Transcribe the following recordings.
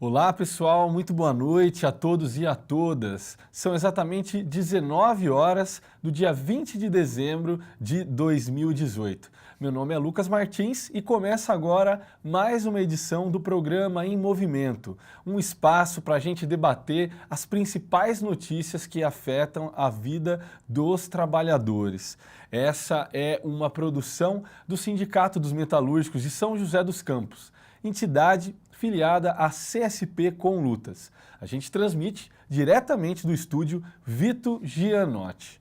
Olá pessoal, muito boa noite a todos e a todas. São exatamente 19 horas do dia 20 de dezembro de 2018. Meu nome é Lucas Martins e começa agora mais uma edição do programa Em Movimento, um espaço para a gente debater as principais notícias que afetam a vida dos trabalhadores. Essa é uma produção do Sindicato dos Metalúrgicos de São José dos Campos, entidade filiada à CSP com Lutas. A gente transmite diretamente do estúdio Vito Gianotti.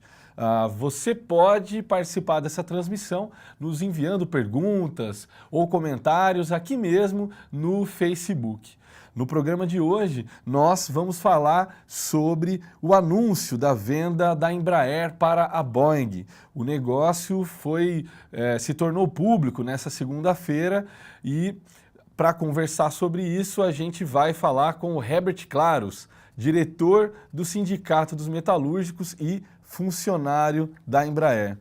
Você pode participar dessa transmissão nos enviando perguntas ou comentários aqui mesmo no Facebook. No programa de hoje, nós vamos falar sobre o anúncio da venda da Embraer para a Boeing. O negócio se tornou público nessa segunda-feira e para conversar sobre isso, a gente vai falar com o Herbert Claros, diretor do Sindicato dos Metalúrgicos e funcionário da Embraer.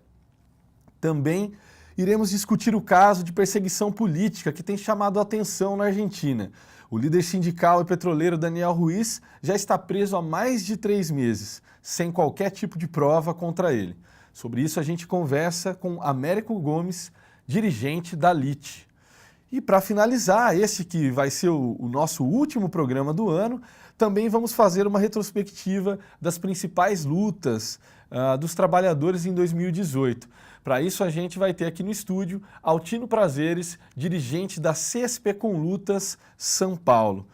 Também iremos discutir o caso de perseguição política que tem chamado a atenção na Argentina. O líder sindical e petroleiro Daniel Ruiz já está preso há mais de 3 meses, sem qualquer tipo de prova contra ele. Sobre isso a gente conversa com Américo Gomes, dirigente da LIT. E para finalizar, esse que vai ser o nosso último programa do ano, também vamos fazer uma retrospectiva das principais lutas dos trabalhadores em 2018. Para isso a gente vai ter aqui no estúdio Altino Prazeres, dirigente da CSP com Lutas São Paulo.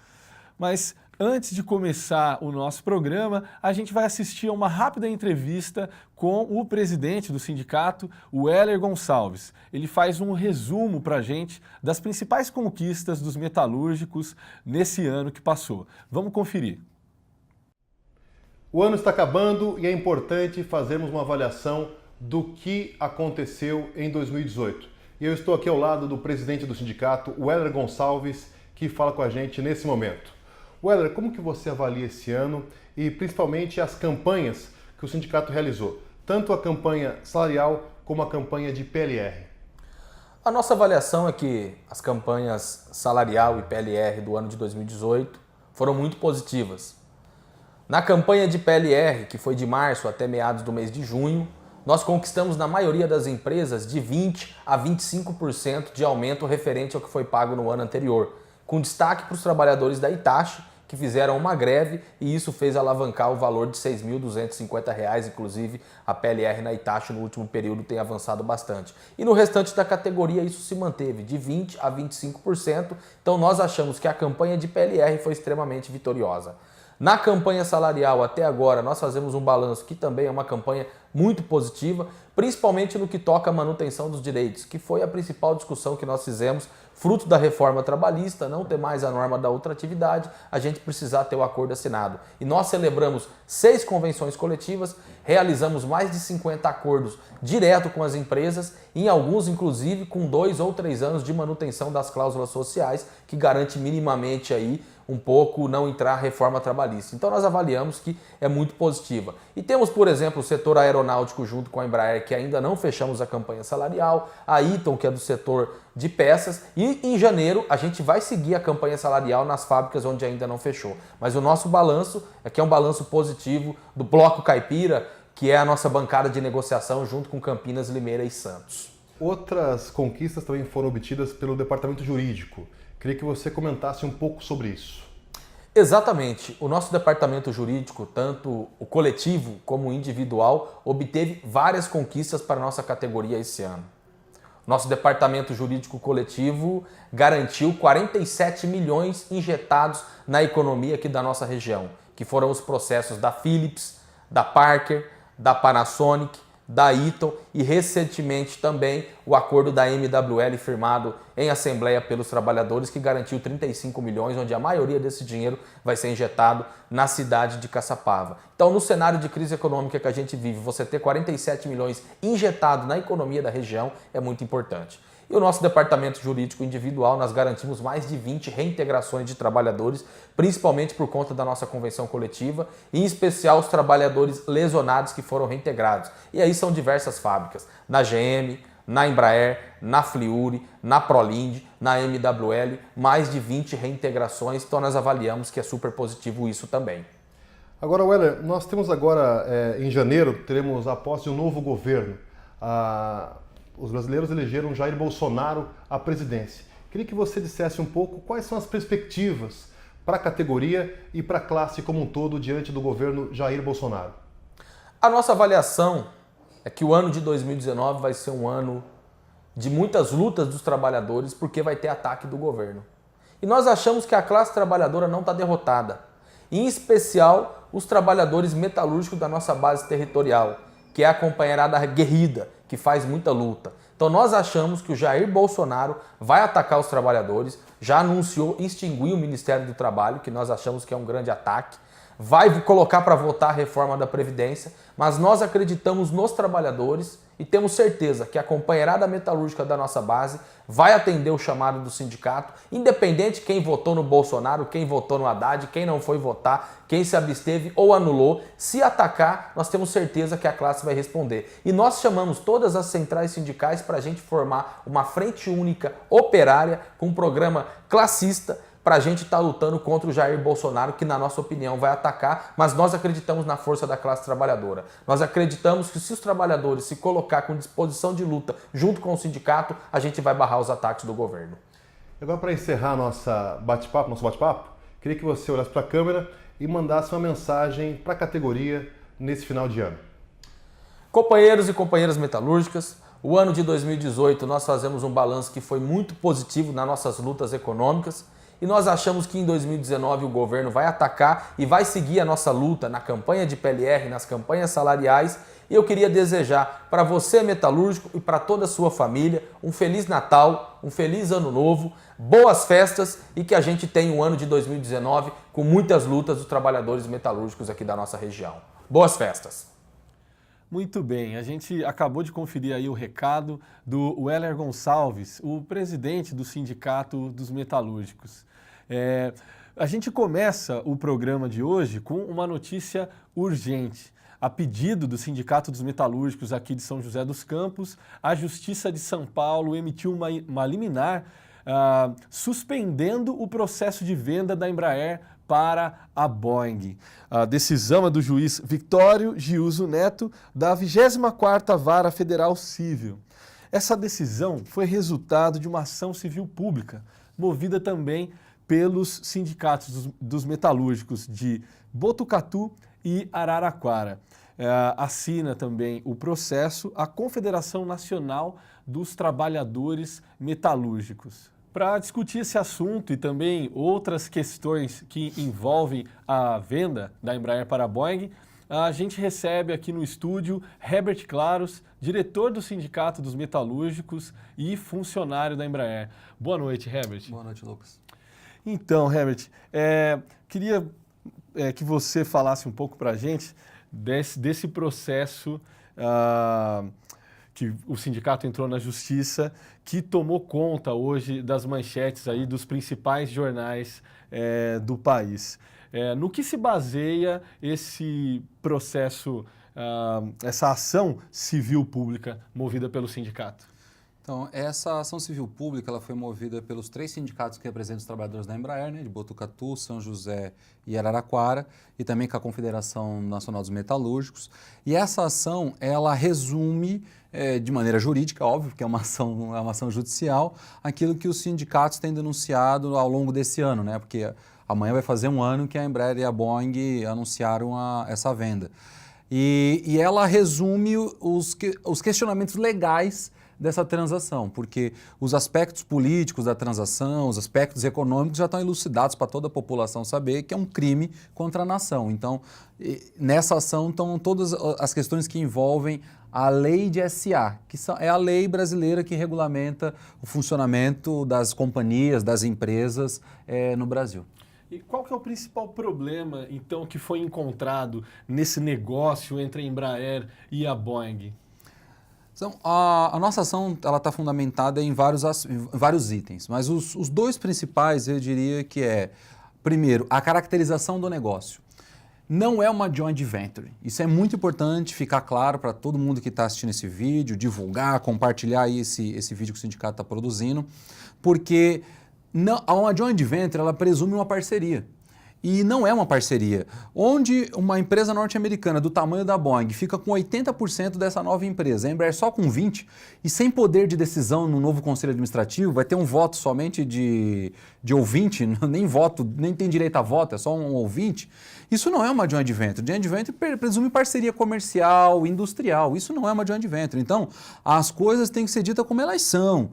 Mas antes de começar o nosso programa, a gente vai assistir a uma rápida entrevista com o presidente do sindicato, o Heller Gonçalves. Ele faz um resumo para a gente das principais conquistas dos metalúrgicos nesse ano que passou. Vamos conferir. O ano está acabando e é importante fazermos uma avaliação do que aconteceu em 2018. E eu estou aqui ao lado do presidente do sindicato, o Heller Gonçalves, que fala com a gente nesse momento. Heller, como que você avalia esse ano e principalmente as campanhas que o sindicato realizou, tanto a campanha salarial como a campanha de PLR? A nossa avaliação é que as campanhas salarial e PLR do ano de 2018 foram muito positivas. Na campanha de PLR, que foi de março até meados do mês de junho, nós conquistamos na maioria das empresas de 20% a 25% de aumento referente ao que foi pago no ano anterior, com destaque para os trabalhadores da Hitachi que fizeram uma greve e isso fez alavancar o valor de R$ 6.250, inclusive a PLR na Itachi no último período tem avançado bastante. E no restante da categoria isso se manteve de 20% a 25%, então nós achamos que a campanha de PLR foi extremamente vitoriosa. Na campanha salarial até agora nós fazemos um balanço que também é uma campanha muito positiva, principalmente no que toca à manutenção dos direitos, que foi a principal discussão que nós fizemos, fruto da reforma trabalhista, não ter mais a norma da ultratividade, a gente precisar ter o acordo assinado. E nós celebramos 6 convenções coletivas, realizamos mais de 50 acordos direto com as empresas, em alguns inclusive com 2 ou 3 anos de manutenção das cláusulas sociais, que garante minimamente aí um pouco não entrar a reforma trabalhista. Então nós avaliamos que é muito positiva. E temos, por exemplo, o setor aeronáutico junto com a Embraer, que ainda não fechamos a campanha salarial, a Eaton, que é do setor de peças, e em janeiro a gente vai seguir a campanha salarial nas fábricas onde ainda não fechou. Mas o nosso balanço é que é um balanço positivo do Bloco Caipira, que é a nossa bancada de negociação junto com Campinas, Limeira e Santos. Outras conquistas também foram obtidas pelo departamento jurídico. Queria que você comentasse um pouco sobre isso. Exatamente. O nosso departamento jurídico, tanto o coletivo como o individual, obteve várias conquistas para a nossa categoria esse ano. Nosso departamento jurídico coletivo garantiu 47 milhões injetados na economia aqui da nossa região, que foram os processos da Philips, da Parker, da Panasonic, da Eaton e recentemente também o acordo da MWL firmado em assembleia pelos trabalhadores que garantiu 35 milhões, onde a maioria desse dinheiro vai ser injetado na cidade de Caçapava. Então, no cenário de crise econômica que a gente vive, você ter 47 milhões injetado na economia da região é muito importante. E o nosso departamento jurídico individual, nós garantimos mais de 20 reintegrações de trabalhadores, principalmente por conta da nossa convenção coletiva, e em especial os trabalhadores lesionados que foram reintegrados. E aí são diversas fábricas, na GM, na Embraer, na Fliuri, na Prolind, na MWL, mais de 20 reintegrações, então nós avaliamos que é super positivo isso também. Agora, Weller, nós temos agora, em janeiro, teremos a posse de um novo governo. Os brasileiros elegeram Jair Bolsonaro à presidência. Queria que você dissesse um pouco quais são as perspectivas para a categoria e para a classe como um todo diante do governo Jair Bolsonaro. A nossa avaliação é que o ano de 2019 vai ser um ano de muitas lutas dos trabalhadores porque vai ter ataque do governo. E nós achamos que a classe trabalhadora não está derrotada. Em especial os trabalhadores metalúrgicos da nossa base territorial, que é a companheirada aguerrida, que faz muita luta. Então nós achamos que o Jair Bolsonaro vai atacar os trabalhadores, já anunciou extinguir o Ministério do Trabalho, que nós achamos que é um grande ataque, vai colocar para votar a reforma da Previdência, mas nós acreditamos nos trabalhadores e temos certeza que a companheirada metalúrgica da nossa base vai atender o chamado do sindicato, independente quem votou no Bolsonaro, quem votou no Haddad, quem não foi votar, quem se absteve ou anulou. Se atacar, nós temos certeza que a classe vai responder. E nós chamamos todas as centrais sindicais para a gente formar uma frente única operária com um programa classista, para a gente estar lutando contra o Jair Bolsonaro, que na nossa opinião vai atacar, mas nós acreditamos na força da classe trabalhadora. Nós acreditamos que se os trabalhadores se colocar com disposição de luta junto com o sindicato, a gente vai barrar os ataques do governo. Agora, para encerrar nosso bate-papo, queria que você olhasse para a câmera e mandasse uma mensagem para a categoria nesse final de ano. Companheiros e companheiras metalúrgicas, o ano de 2018 nós fazemos um balanço que foi muito positivo nas nossas lutas econômicas, e nós achamos que em 2019 o governo vai atacar e vai seguir a nossa luta na campanha de PLR, nas campanhas salariais. E eu queria desejar para você, metalúrgico, e para toda a sua família um Feliz Natal, um Feliz Ano Novo, boas festas e que a gente tenha um ano de 2019 com muitas lutas dos trabalhadores metalúrgicos aqui da nossa região. Boas festas! Muito bem, a gente acabou de conferir aí o recado do Weller Gonçalves, o presidente do Sindicato dos Metalúrgicos. A gente começa o programa de hoje com uma notícia urgente. A pedido do Sindicato dos Metalúrgicos aqui de São José dos Campos, a Justiça de São Paulo emitiu uma liminar suspendendo o processo de venda da Embraer para a Boeing. A decisão é do juiz Victório Giuso Neto, da 24ª Vara Federal Civil. Essa decisão foi resultado de uma ação civil pública, movida também pelos sindicatos dos metalúrgicos de Botucatu e Araraquara. Assina também o processo a Confederação Nacional dos Trabalhadores Metalúrgicos. Para discutir esse assunto e também outras questões que envolvem a venda da Embraer para a Boeing, a gente recebe aqui no estúdio Herbert Claros, diretor do Sindicato dos Metalúrgicos e funcionário da Embraer. Boa noite, Herbert. Boa noite, Lucas. Então, Herbert, queria que você falasse um pouco para a gente desse processo que o sindicato entrou na justiça, que tomou conta hoje das manchetes aí dos principais jornais do país. No que se baseia esse processo, essa ação civil pública movida pelo sindicato? Então, essa ação civil pública ela foi movida pelos 3 sindicatos que representam os trabalhadores da Embraer, né, de Botucatu, São José e Araraquara, e também com a Confederação Nacional dos Metalúrgicos. E essa ação, ela resume, de maneira jurídica, óbvio, porque é uma ação judicial, aquilo que os sindicatos têm denunciado ao longo desse ano, né, porque amanhã vai fazer um ano que a Embraer e a Boeing anunciaram essa venda. E ela resume os questionamentos legais dessa transação, porque os aspectos políticos da transação, os aspectos econômicos já estão elucidados para toda a população saber que é um crime contra a nação. Então, nessa ação estão todas as questões que envolvem a lei de SA, que é a lei brasileira que regulamenta o funcionamento das companhias, das empresas no Brasil. E qual que é o principal problema, então, que foi encontrado nesse negócio entre a Embraer e a Boeing? Então, a nossa ação está fundamentada em vários itens, mas os 2 principais eu diria que primeiro, a caracterização do negócio. Não é uma joint venture. Isso é muito importante ficar claro para todo mundo que está assistindo esse vídeo, divulgar, compartilhar aí esse vídeo que o sindicato está produzindo, porque uma joint venture ela presume uma parceria. E não é uma parceria. Onde uma empresa norte-americana do tamanho da Boeing fica com 80% dessa nova empresa, a Embraer só com 20%, e sem poder de decisão no novo conselho administrativo, vai ter um voto somente de ouvinte, nem tem direito a voto, é só um ouvinte. Isso não é uma joint venture. Joint venture presume parceria comercial, industrial. Isso não é uma joint venture. Então, as coisas têm que ser ditas como elas são.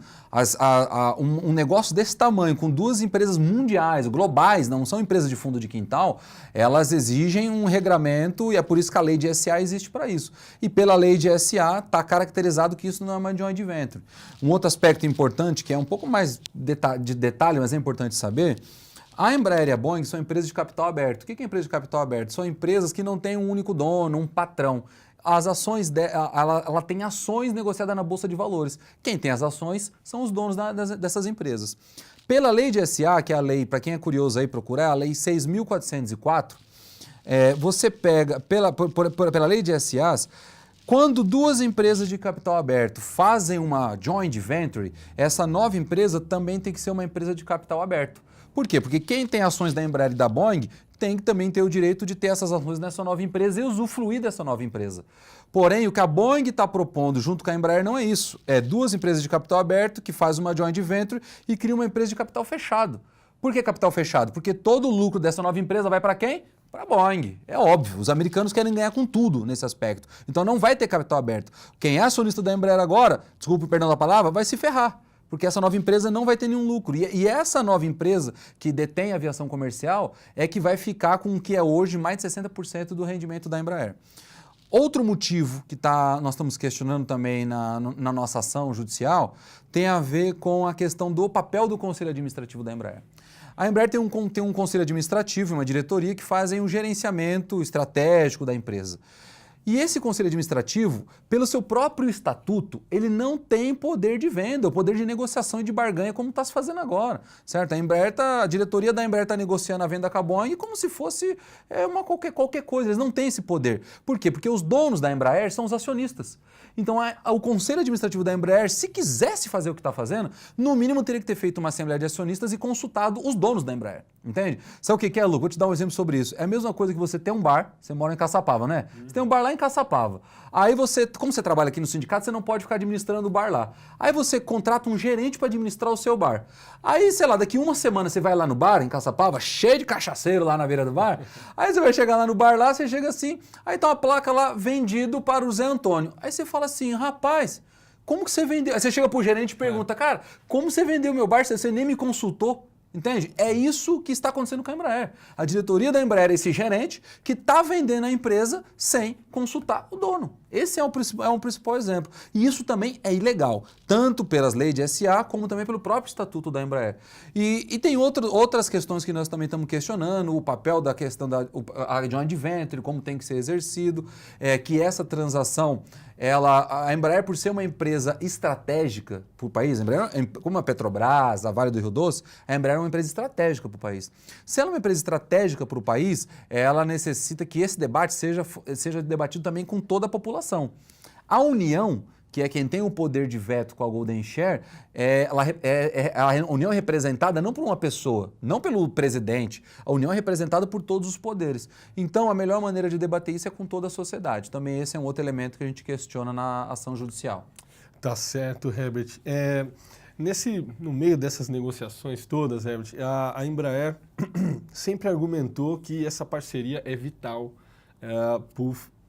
Um negócio desse tamanho, com 2 empresas mundiais, globais, não são empresas de fundo de quintal, elas exigem um regramento e é por isso que a lei de SA existe para isso. E pela lei de SA está caracterizado que isso não é uma joint venture. Um outro aspecto importante, que é um pouco mais de detalhe, mas é importante saber, a Embraer e a Boeing são empresas de capital aberto. O que é empresa de capital aberto? São empresas que não têm um único dono, um patrão. As ações, ela tem ações negociadas na Bolsa de Valores. Quem tem as ações são os donos dessas empresas. Pela lei de SA, que é a lei, para quem é curioso aí procurar, a lei 6.404, você pega, pela lei de SAs, quando 2 empresas de capital aberto fazem uma joint venture, essa nova empresa também tem que ser uma empresa de capital aberto. Por quê? Porque quem tem ações da Embraer e da Boeing tem que também ter o direito de ter essas ações nessa nova empresa e usufruir dessa nova empresa. Porém, o que a Boeing está propondo junto com a Embraer não é isso. É 2 empresas de capital aberto que fazem uma joint venture e criam uma empresa de capital fechado. Por que capital fechado? Porque todo o lucro dessa nova empresa vai para quem? Para a Boeing. É óbvio, os americanos querem ganhar com tudo nesse aspecto. Então não vai ter capital aberto. Quem é acionista da Embraer agora, desculpe o perdão da palavra, vai se ferrar. Porque essa nova empresa não vai ter nenhum lucro. E essa nova empresa que detém a aviação comercial é que vai ficar com o que é hoje mais de 60% do rendimento da Embraer. Outro motivo que nós estamos questionando também na nossa ação judicial tem a ver com a questão do papel do Conselho Administrativo da Embraer. A Embraer tem um conselho administrativo, uma diretoria que fazem um gerenciamento estratégico da empresa. E esse conselho administrativo, pelo seu próprio estatuto, ele não tem poder de venda, o poder de negociação e de barganha como está se fazendo agora, certo? A diretoria da Embraer está negociando a venda com a Boeing como se fosse qualquer coisa, eles não têm esse poder. Por quê? Porque os donos da Embraer são os acionistas. Então, o conselho administrativo da Embraer, se quisesse fazer o que está fazendo, no mínimo teria que ter feito uma assembleia de acionistas e consultado os donos da Embraer. Entende? Sabe o que é, Lu? Vou te dar um exemplo sobre isso. É a mesma coisa que você ter um bar, você mora em Caçapava, né? Você tem um bar lá em Caçapava. Aí você, como você trabalha aqui no sindicato, você não pode ficar administrando o bar lá. Aí você contrata um gerente para administrar o seu bar. Aí, sei lá, daqui uma semana você vai lá no bar em Caçapava, cheio de cachaceiro lá na beira do bar. Aí você vai chegar lá no bar lá, você chega assim, aí tá uma placa lá, vendido para o Zé Antônio. Aí você fala assim, rapaz, como que você vendeu? Aí você chega pro gerente e pergunta, cara, como você vendeu meu bar se você nem me consultou? Entende? É isso que está acontecendo com a Embraer. A diretoria da Embraer é esse gerente que está vendendo a empresa sem consultar o dono. Esse é um principal exemplo. E isso também é ilegal, tanto pelas leis de SA, como também pelo próprio estatuto da Embraer. E tem outras questões que nós também estamos questionando, o papel da questão da joint venture, como tem que ser exercido, que essa transação, a Embraer, por ser uma empresa estratégica para o país, como a Petrobras, a Vale do Rio Doce, a Embraer é uma empresa estratégica para o país. Se ela é uma empresa estratégica para o país, ela necessita que esse debate seja debatido também com toda a população. A União, que é quem tem o poder de veto com a Golden Share, a União é representada não por uma pessoa, não pelo presidente, a União é representada por todos os poderes. Então, a melhor maneira de debater isso é com toda a sociedade. Também esse é um outro elemento que a gente questiona na ação judicial. Tá certo, Herbert. No meio dessas negociações todas, Herbert, a Embraer sempre argumentou que essa parceria é vital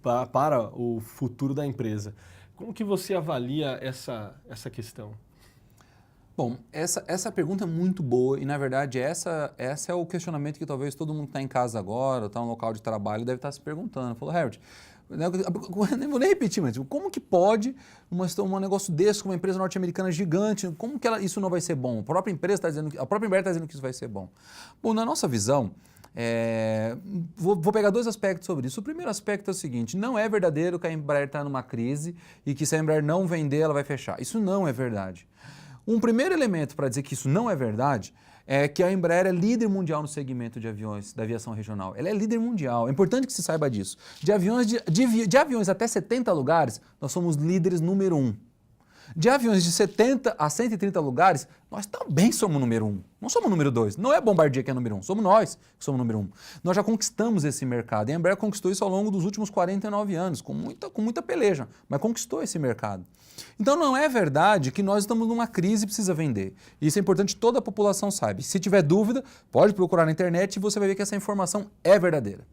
para o futuro da empresa. Como que você avalia essa questão? Bom, essa pergunta é muito boa e, na verdade, essa é o questionamento que talvez todo mundo que está em casa agora, está no local de trabalho, deve estar se perguntando. Falou, Herbert, não vou nem repetir, mas como que pode um negócio desse com uma empresa norte-americana gigante, como que isso não vai ser bom? A própria Embraer está dizendo que isso vai ser bom. Bom, na nossa visão, vou pegar dois aspectos sobre isso. O primeiro aspecto é o seguinte, não é verdadeiro que a Embraer está numa crise e que se a Embraer não vender, ela vai fechar. Isso não é verdade. Um primeiro elemento para dizer que isso não é verdade é que a Embraer é líder mundial no segmento de aviões, da aviação regional. Ela é líder mundial, é importante que se saiba disso. De aviões até 70 lugares, nós somos líderes número 1. De aviões de 70 a 130 lugares, nós também somos número 1. Não somos número 2. Não é Bombardier que é número 1. Somos nós que somos número 1. Nós já conquistamos esse mercado. E a Embraer conquistou isso ao longo dos últimos 49 anos, com muita peleja, mas conquistou esse mercado. Então não é verdade que nós estamos numa crise e precisa vender. Isso é importante que toda a população saiba. Se tiver dúvida, pode procurar na internet e você vai ver que essa informação é verdadeira.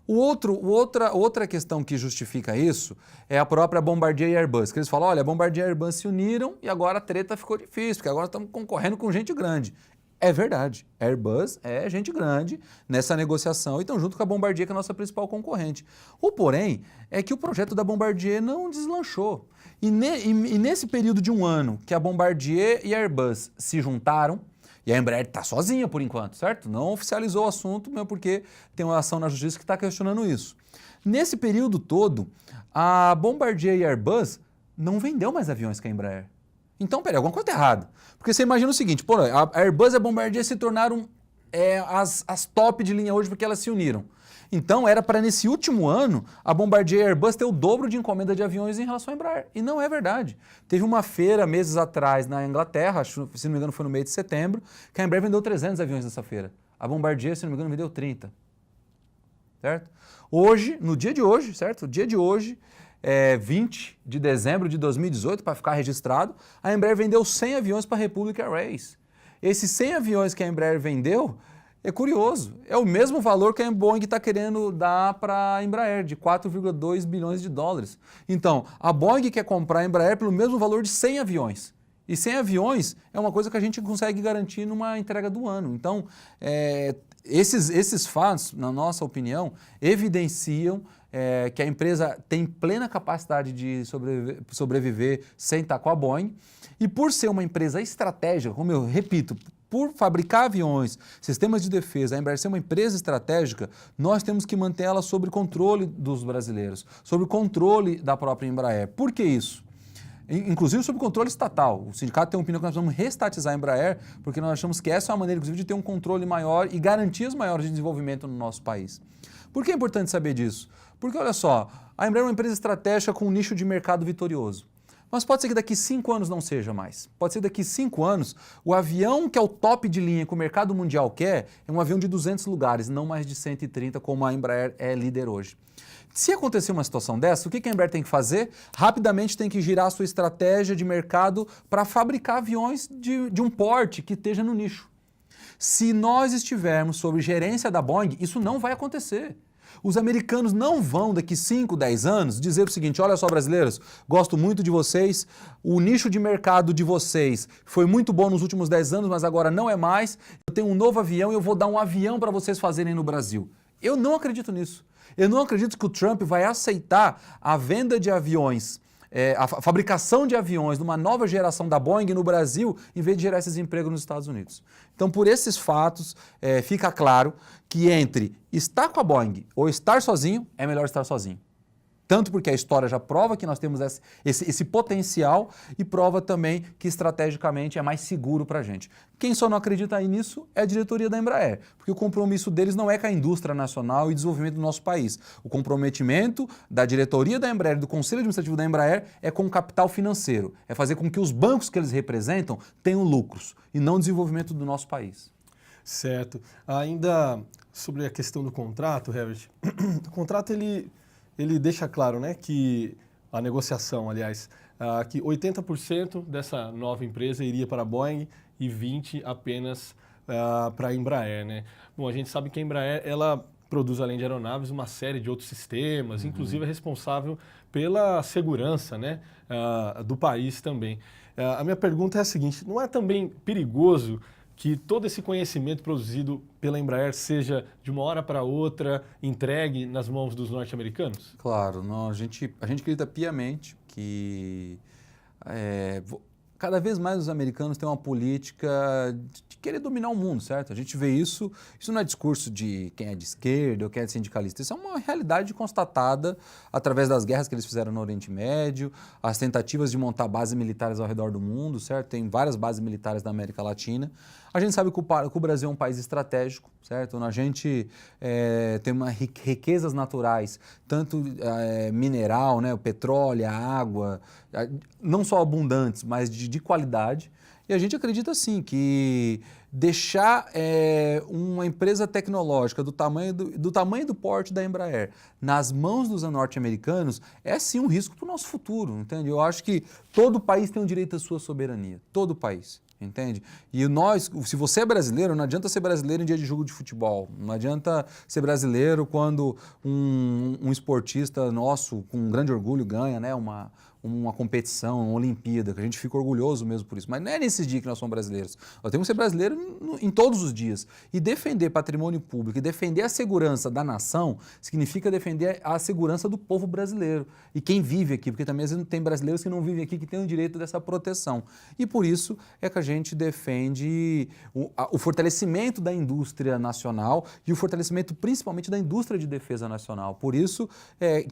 Outra questão que justifica isso é a própria Bombardier e Airbus, que eles falam, olha, a Bombardier e a Airbus se uniram e agora a treta ficou difícil, porque agora estamos concorrendo com gente grande. É verdade, a Airbus é gente grande nessa negociação e estão junto com a Bombardier, que é a nossa principal concorrente. O porém é que o projeto da Bombardier não deslanchou. E nesse período de um ano que a Bombardier e a Airbus se juntaram, e a Embraer está sozinha por enquanto, certo? Não oficializou o assunto, mesmo porque tem uma ação na justiça que está questionando isso. Nesse período todo, a Bombardier e a Airbus não vendeu mais aviões que a Embraer. Então, peraí, alguma coisa está errada. Porque você imagina o seguinte, a Airbus e a Bombardier se tornaram as top de linha hoje porque elas se uniram. Então, era para nesse último ano, a Bombardier e a Airbus ter o dobro de encomenda de aviões em relação à Embraer. E não é verdade. Teve uma feira, meses atrás, na Inglaterra, se não me engano foi no mês de setembro, que a Embraer vendeu 300 aviões nessa feira. A Bombardier, se não me engano, vendeu 30. Certo? Hoje, no dia de hoje, certo? O dia de hoje, 20 de dezembro de 2018, para ficar registrado, a Embraer vendeu 100 aviões para a Republic Airways. Esses 100 aviões que a Embraer vendeu, é curioso, é o mesmo valor que a Boeing está querendo dar para a Embraer, de 4,2 bilhões de dólares. Então, a Boeing quer comprar a Embraer pelo mesmo valor de 100 aviões. E 100 aviões é uma coisa que a gente consegue garantir numa entrega do ano. Então, esses fatos, na nossa opinião, evidenciam que a empresa tem plena capacidade de sobreviver sem estar com a Boeing. E por ser uma empresa estratégica, como eu repito, por fabricar aviões, sistemas de defesa, a Embraer ser uma empresa estratégica, nós temos que manter ela sob controle dos brasileiros, sob controle da própria Embraer. Por que isso? Inclusive sob controle estatal. O sindicato tem uma opinião que nós vamos restatizar a Embraer, porque nós achamos que essa é uma maneira, inclusive, de ter um controle maior e garantias maiores de desenvolvimento no nosso país. Por que é importante saber disso? Porque, olha só, a Embraer é uma empresa estratégica com um nicho de mercado vitorioso. Mas pode ser que daqui 5 anos não seja mais. Pode ser que daqui 5 anos o avião que é o top de linha que o mercado mundial quer é um avião de 200 lugares, não mais de 130 como a Embraer é líder hoje. Se acontecer uma situação dessa, o que a Embraer tem que fazer? Rapidamente tem que girar a sua estratégia de mercado para fabricar aviões de um porte que esteja no nicho. Se nós estivermos sob gerência da Boeing, isso não vai acontecer. Os americanos não vão, daqui 5, 10 anos, dizer o seguinte: olha só, brasileiros, gosto muito de vocês, o nicho de mercado de vocês foi muito bom nos últimos 10 anos, mas agora não é mais, eu tenho um novo avião e eu vou dar um avião para vocês fazerem no Brasil. Eu não acredito nisso. Eu não acredito que o Trump vai aceitar a venda de aviões, a fabricação de aviões numa nova geração da Boeing no Brasil, em vez de gerar esses empregos nos Estados Unidos. Então, por esses fatos, fica claro que entre estar com a Boeing ou estar sozinho, é melhor estar sozinho. Tanto porque a história já prova que nós temos esse potencial e prova também que estrategicamente é mais seguro para a gente. Quem só não acredita aí nisso é a diretoria da Embraer, porque o compromisso deles não é com a indústria nacional e desenvolvimento do nosso país. O comprometimento da diretoria da Embraer, do conselho administrativo da Embraer, é com o capital financeiro, é fazer com que os bancos que eles representam tenham lucros e não o desenvolvimento do nosso país. Certo. Ainda sobre a questão do contrato, Herbert, o contrato ele deixa claro, né, que a negociação, aliás, que 80% dessa nova empresa iria para a Boeing e 20% apenas para a Embraer, né? Bom, a gente sabe que a Embraer, ela produz, além de aeronaves, uma série de outros sistemas, inclusive é responsável pela segurança, né, do país também. A minha pergunta é a seguinte: não é também perigoso que todo esse conhecimento produzido pela Embraer seja, de uma hora para outra, entregue nas mãos dos norte-americanos? Claro, não, a gente acredita piamente que cada vez mais os americanos têm uma política de querer dominar o mundo, certo? A gente vê isso não é discurso de quem é de esquerda ou quem é de sindicalista, isso é uma realidade constatada através das guerras que eles fizeram no Oriente Médio, as tentativas de montar bases militares ao redor do mundo, certo? Tem várias bases militares na América Latina. A gente sabe que o Brasil é um país estratégico, certo? A gente tem riquezas naturais, tanto mineral, né, o petróleo, a água, não só abundantes, mas de qualidade. E a gente acredita, sim, que deixar uma empresa tecnológica do tamanho do porte da Embraer nas mãos dos norte-americanos é, sim, um risco para o nosso futuro, entende? Eu acho que todo país tem o direito à sua soberania, todo país. Entende? E nós, se você é brasileiro, não adianta ser brasileiro em dia de jogo de futebol, não adianta ser brasileiro quando um esportista nosso, com grande orgulho, ganha, né, uma competição, uma Olimpíada, que a gente fica orgulhoso mesmo por isso. Mas não é nesse dia que nós somos brasileiros. Nós temos que ser brasileiros em todos os dias. E defender patrimônio público e defender a segurança da nação significa defender a segurança do povo brasileiro. E quem vive aqui, porque também às vezes tem brasileiros que não vivem aqui, que têm o direito dessa proteção. E por isso é que a gente defende o fortalecimento da indústria nacional e o fortalecimento principalmente da indústria de defesa nacional. Por isso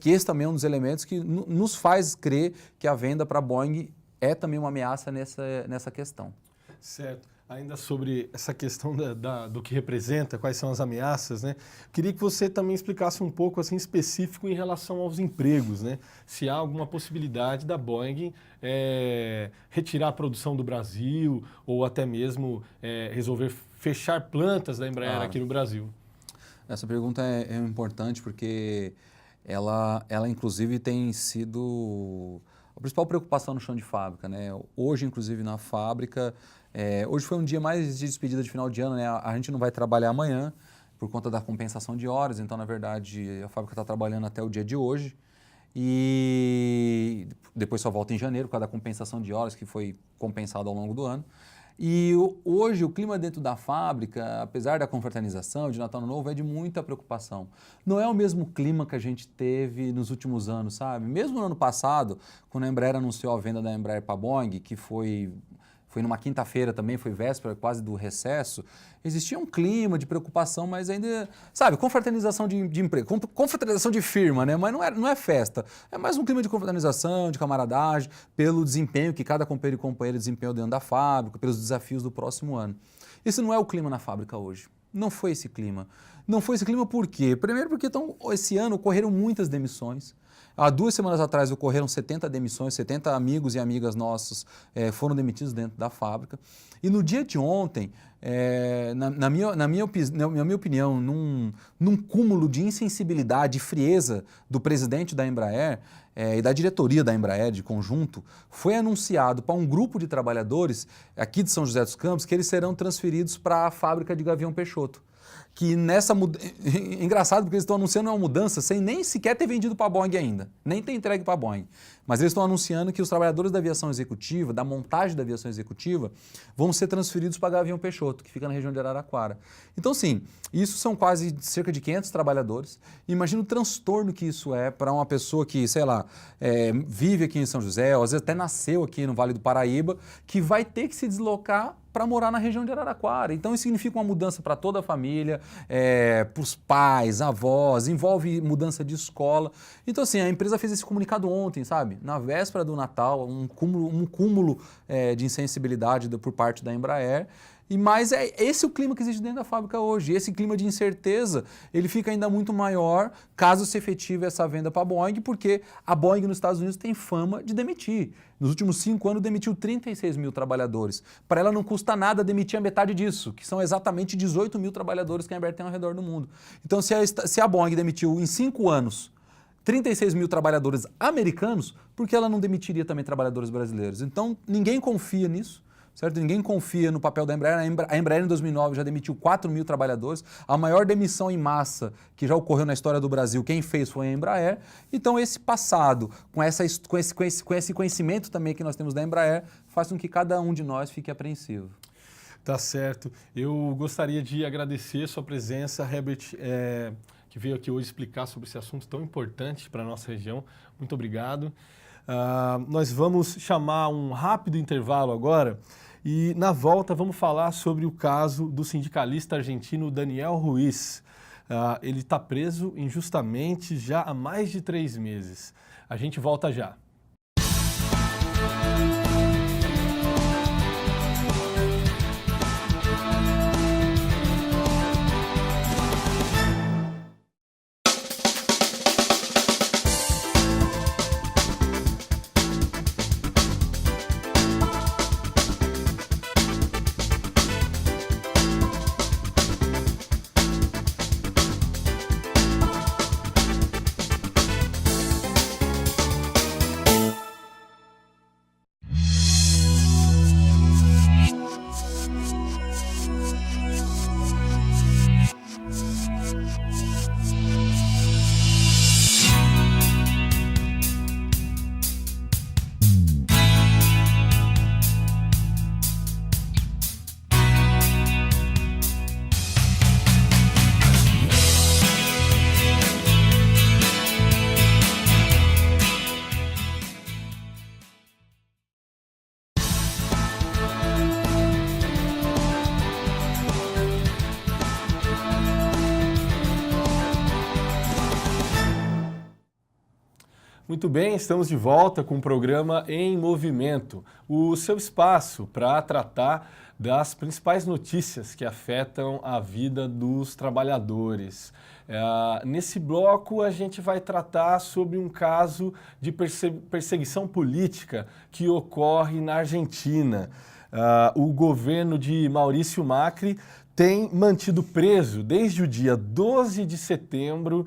que esse também é um dos elementos que nos faz crer que a venda para a Boeing é também uma ameaça nessa questão. Certo. Ainda sobre essa questão do que representa, quais são as ameaças, né? Queria que você também explicasse um pouco assim específico em relação aos empregos, né? Se há alguma possibilidade da Boeing retirar a produção do Brasil ou até mesmo resolver fechar plantas da Embraer aqui no Brasil. Essa pergunta é importante porque ela inclusive tem sido a principal preocupação no chão de fábrica, né? Hoje, inclusive, na fábrica, hoje foi um dia mais de despedida de final de ano, né? A gente não vai trabalhar amanhã por conta da compensação de horas, então, na verdade, a fábrica está trabalhando até o dia de hoje e depois só volta em janeiro por causa da compensação de horas que foi compensada ao longo do ano. E hoje o clima dentro da fábrica, apesar da confraternização de Natal Novo, é de muita preocupação. Não é o mesmo clima que a gente teve nos últimos anos, sabe? Mesmo no ano passado, quando a Embraer anunciou a venda da Embraer para a Boeing, que foi numa quinta-feira também, foi véspera quase do recesso, existia um clima de preocupação, mas ainda, sabe, confraternização de emprego, confraternização de firma, né? Mas não é festa, é mais um clima de confraternização, de camaradagem, pelo desempenho que cada companheiro e companheira desempenhou dentro da fábrica, pelos desafios do próximo ano. Esse não é o clima na fábrica hoje. Não foi esse clima. Não foi esse clima por quê? Primeiro porque esse ano ocorreram muitas demissões. Há 2 semanas atrás ocorreram 70 demissões, 70 amigos e amigas nossos foram demitidos dentro da fábrica. E no dia de ontem, na minha opinião, num cúmulo de insensibilidade e frieza do presidente da Embraer e da diretoria da Embraer de conjunto, foi anunciado para um grupo de trabalhadores aqui de São José dos Campos que eles serão transferidos para a fábrica de Gavião Peixoto. Que nessa engraçado porque eles estão anunciando uma mudança sem nem sequer ter vendido para a Boeing ainda, nem ter entregue para a Boeing. Mas eles estão anunciando que os trabalhadores da aviação executiva, da montagem da aviação executiva, vão ser transferidos para Gavião Peixoto, que fica na região de Araraquara. Então, sim, isso são quase cerca de 500 trabalhadores. Imagina o transtorno que isso é para uma pessoa que, sei lá, vive aqui em São José, ou às vezes até nasceu aqui no Vale do Paraíba, que vai ter que se deslocar para morar na região de Araraquara. Então isso significa uma mudança para toda a família, para os pais, avós, envolve mudança de escola. Então assim, a empresa fez esse comunicado ontem, sabe? Na véspera do Natal, um cúmulo de insensibilidade por parte da Embraer. Mas esse é o clima que existe dentro da fábrica hoje. Esse clima de incerteza, ele fica ainda muito maior caso se efetive essa venda para a Boeing, porque a Boeing nos Estados Unidos tem fama de demitir. Nos últimos 5 anos demitiu 36 mil trabalhadores. Para ela não custa nada demitir a metade disso, que são exatamente 18 mil trabalhadores que a Embraer tem ao redor do mundo. Então se a Boeing demitiu em 5 anos 36 mil trabalhadores americanos, por que ela não demitiria também trabalhadores brasileiros? Então ninguém confia nisso. Certo? Ninguém confia no papel da Embraer. A Embraer em 2009 já demitiu 4 mil trabalhadores. A maior demissão em massa que já ocorreu na história do Brasil, quem fez foi a Embraer. Então esse passado, com esse conhecimento também que nós temos da Embraer, faz com que cada um de nós fique apreensivo. Tá certo. Eu gostaria de agradecer a sua presença, Herbert, que veio aqui hoje explicar sobre esse assunto tão importante para a nossa região. Muito obrigado. Nós vamos chamar um rápido intervalo agora e na volta vamos falar sobre o caso do sindicalista argentino Daniel Ruiz. Ele está preso injustamente já há mais de 3 meses. A gente volta já. Muito bem, estamos de volta com o programa Em Movimento, o seu espaço para tratar das principais notícias que afetam a vida dos trabalhadores. Nesse bloco a gente vai tratar sobre um caso de perseguição política que ocorre na Argentina. O governo de Maurício Macri tem mantido preso desde o dia 12 de setembro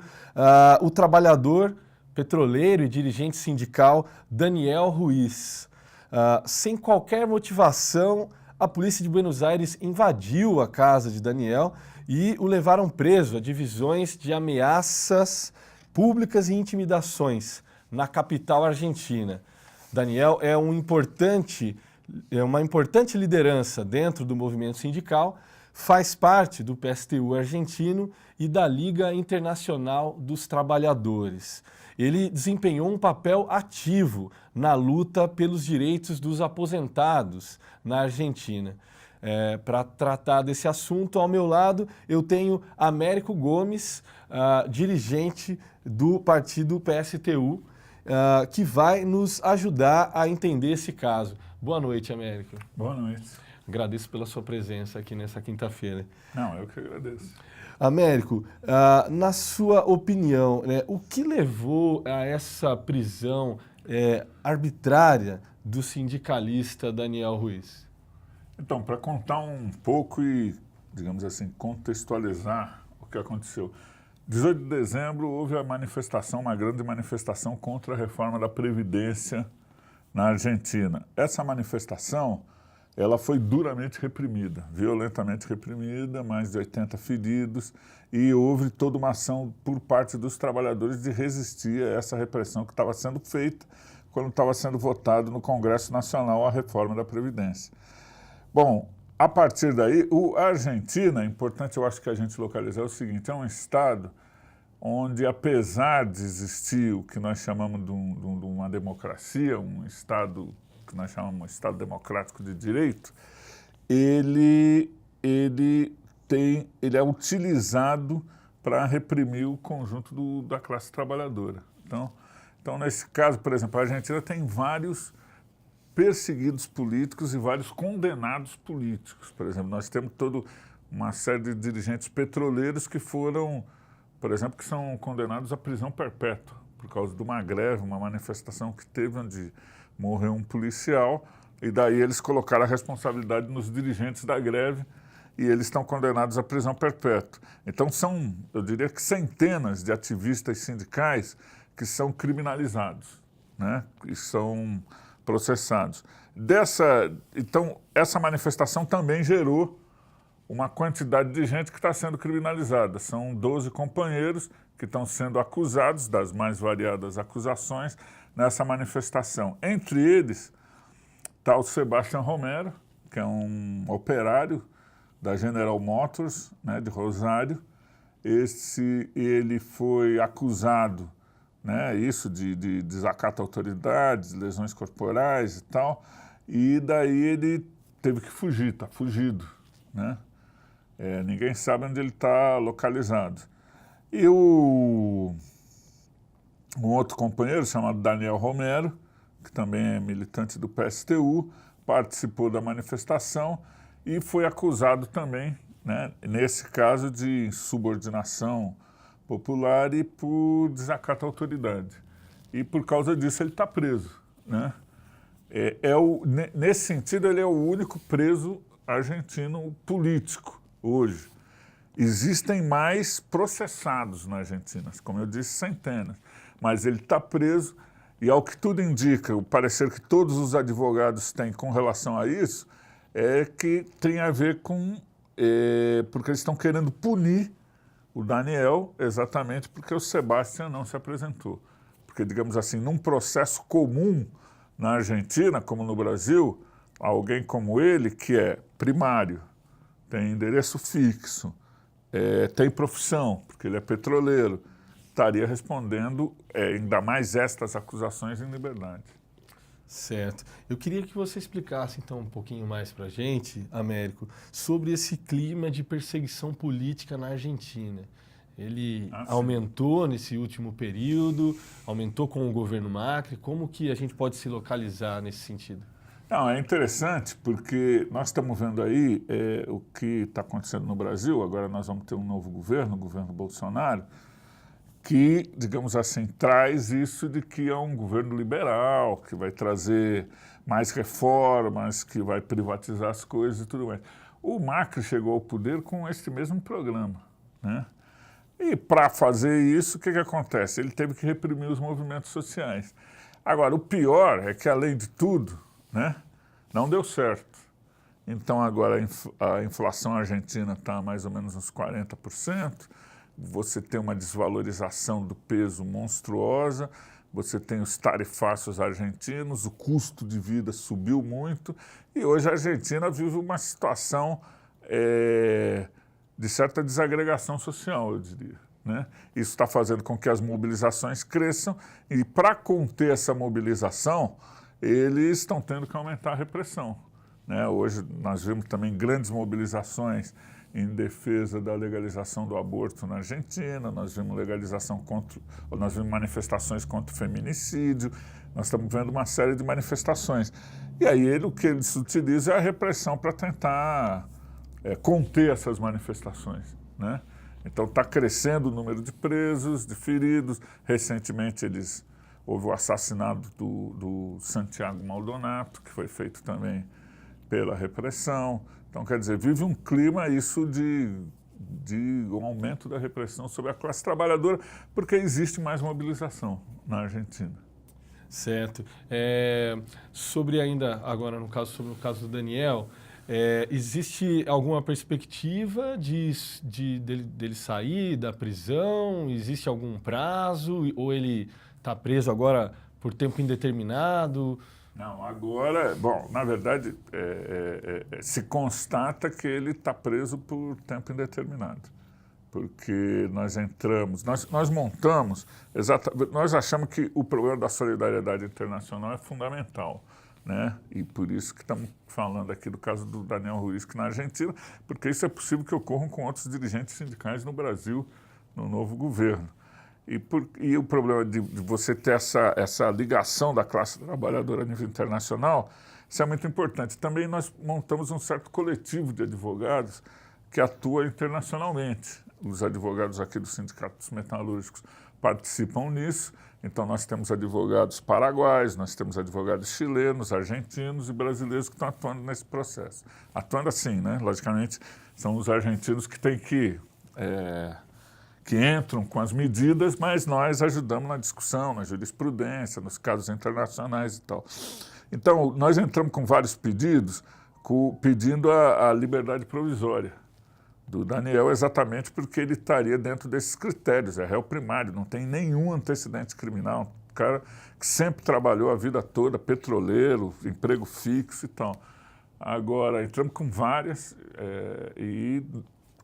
o trabalhador petroleiro e dirigente sindical Daniel Ruiz. Sem qualquer motivação, a polícia de Buenos Aires invadiu a casa de Daniel e o levaram preso a divisões de ameaças públicas e intimidações na capital argentina. Daniel é uma importante liderança dentro do movimento sindical, faz parte do PSTU argentino e da Liga Internacional dos Trabalhadores. Ele desempenhou um papel ativo na luta pelos direitos dos aposentados na Argentina. Para tratar desse assunto, ao meu lado, eu tenho Américo Gomes, dirigente do partido PSTU, que vai nos ajudar a entender esse caso. Boa noite, Américo. Boa noite. Agradeço pela sua presença aqui nessa quinta-feira. Não, eu que agradeço. Américo, na sua opinião, né, o que levou a essa prisão arbitrária do sindicalista Daniel Ruiz? Então, para contar um pouco e, digamos assim, contextualizar o que aconteceu. 18 de dezembro houve a manifestação, uma grande manifestação contra a reforma da Previdência na Argentina. Essa manifestação, ela foi duramente reprimida, violentamente reprimida, mais de 80 feridos, e houve toda uma ação por parte dos trabalhadores de resistir a essa repressão que estava sendo feita quando estava sendo votado no Congresso Nacional a reforma da Previdência. Bom, a partir daí, a Argentina, é importante eu acho que a gente localizar o seguinte, é um estado onde, apesar de existir o que nós chamamos de uma democracia, um estado que nós chamamos de Estado Democrático de Direito, ele é utilizado para reprimir o conjunto da classe trabalhadora. Então, nesse caso, por exemplo, a Argentina tem vários perseguidos políticos e vários condenados políticos. Por exemplo, nós temos toda uma série de dirigentes petroleiros que foram, por exemplo, que são condenados à prisão perpétua por causa de uma greve, uma manifestação que teve onde morreu um policial e daí eles colocaram a responsabilidade nos dirigentes da greve e eles estão condenados à prisão perpétua. Então são, eu diria que centenas de ativistas sindicais que são criminalizados, né? E são processados. Então, essa manifestação também gerou uma quantidade de gente que está sendo criminalizada. São 12 companheiros que estão sendo acusados das mais variadas acusações nessa manifestação. Entre eles está o Sebastián Romero, que é um operário da General Motors, né, de Rosário. Ele foi acusado, né, isso de desacato à autoridades, lesões corporais e tal, e daí ele teve que fugir, está fugido, né? Ninguém sabe onde ele está localizado. E um outro companheiro chamado Daniel Romero, que também é militante do PSTU, participou da manifestação e foi acusado também, né, nesse caso, de insubordinação popular e por desacato à autoridade. E por causa disso ele está preso, né? Nesse sentido, ele é o único preso argentino político hoje. Existem mais processados na Argentina, como eu disse, centenas. Mas ele está preso e, ao que tudo indica, o parecer que todos os advogados têm com relação a isso é que tem a ver com... porque eles estão querendo punir o Daniel exatamente porque o Sebastián não se apresentou. Porque, digamos assim, num processo comum na Argentina, como no Brasil, alguém como ele, que é primário, tem endereço fixo, tem profissão, porque ele é petroleiro, estaria respondendo ainda mais estas acusações em liberdade. Certo. Eu queria que você explicasse, então, um pouquinho mais para a gente, Américo, sobre esse clima de perseguição política na Argentina. Ele aumentou nesse último período, aumentou com o governo Macri. Como que a gente pode se localizar nesse sentido? Não, é interessante porque nós estamos vendo aí o que está acontecendo no Brasil. Agora nós vamos ter um novo governo, o governo Bolsonaro, que, digamos assim, traz isso de que é um governo liberal, que vai trazer mais reformas, que vai privatizar as coisas e tudo mais. O Macri chegou ao poder com este mesmo programa, né? E para fazer isso, o que acontece? Ele teve que reprimir os movimentos sociais. Agora, o pior é que, além de tudo, né, não deu certo. Então, agora a inflação argentina está mais ou menos uns 40%, você tem uma desvalorização do peso monstruosa, você tem os tarifácios argentinos, o custo de vida subiu muito e hoje a Argentina vive uma situação de certa desagregação social, eu diria, né? Isso está fazendo com que as mobilizações cresçam e, para conter essa mobilização, eles estão tendo que aumentar a repressão, né? Hoje nós vimos também grandes mobilizações em defesa da legalização do aborto na Argentina, nós vimos manifestações contra o feminicídio, nós estamos vendo uma série de manifestações. E aí o que eles utilizam é a repressão para tentar conter essas manifestações, né? Então está crescendo o número de presos, de feridos. Recentemente houve o assassinato do Santiago Maldonato, que foi feito também pela repressão. Então, quer dizer, vive um clima isso de um aumento da repressão sobre a classe trabalhadora, porque existe mais mobilização na Argentina. Certo. Sobre ainda, agora sobre o caso do Daniel, existe alguma perspectiva dele sair da prisão? Existe algum prazo? Ou ele está preso agora por tempo indeterminado? Não, agora, bom, na verdade, se constata que ele está preso por tempo indeterminado, porque nós entramos, nós montamos, nós achamos que o problema da solidariedade internacional é fundamental, né? E por isso que estamos falando aqui do caso do Daniel Ruiz, que na Argentina, porque isso é possível que ocorra com outros dirigentes sindicais no Brasil, no novo governo. E o problema de você ter essa ligação da classe trabalhadora a nível internacional, isso é muito importante. Também nós montamos um certo coletivo de advogados que atua internacionalmente. Os advogados aqui do Sindicato dos Metalúrgicos participam nisso. Então nós temos advogados paraguaios, nós temos advogados chilenos, argentinos e brasileiros que estão atuando nesse processo. Atuando assim, né? Logicamente, são os argentinos que têm que entram com as medidas, mas nós ajudamos na discussão, na jurisprudência, nos casos internacionais e tal. Então, nós entramos com vários pedidos, pedindo a liberdade provisória do Daniel, exatamente porque ele estaria dentro desses critérios, é réu primário, não tem nenhum antecedente criminal, um cara que sempre trabalhou a vida toda, petroleiro, emprego fixo e tal. Agora, entramos com várias e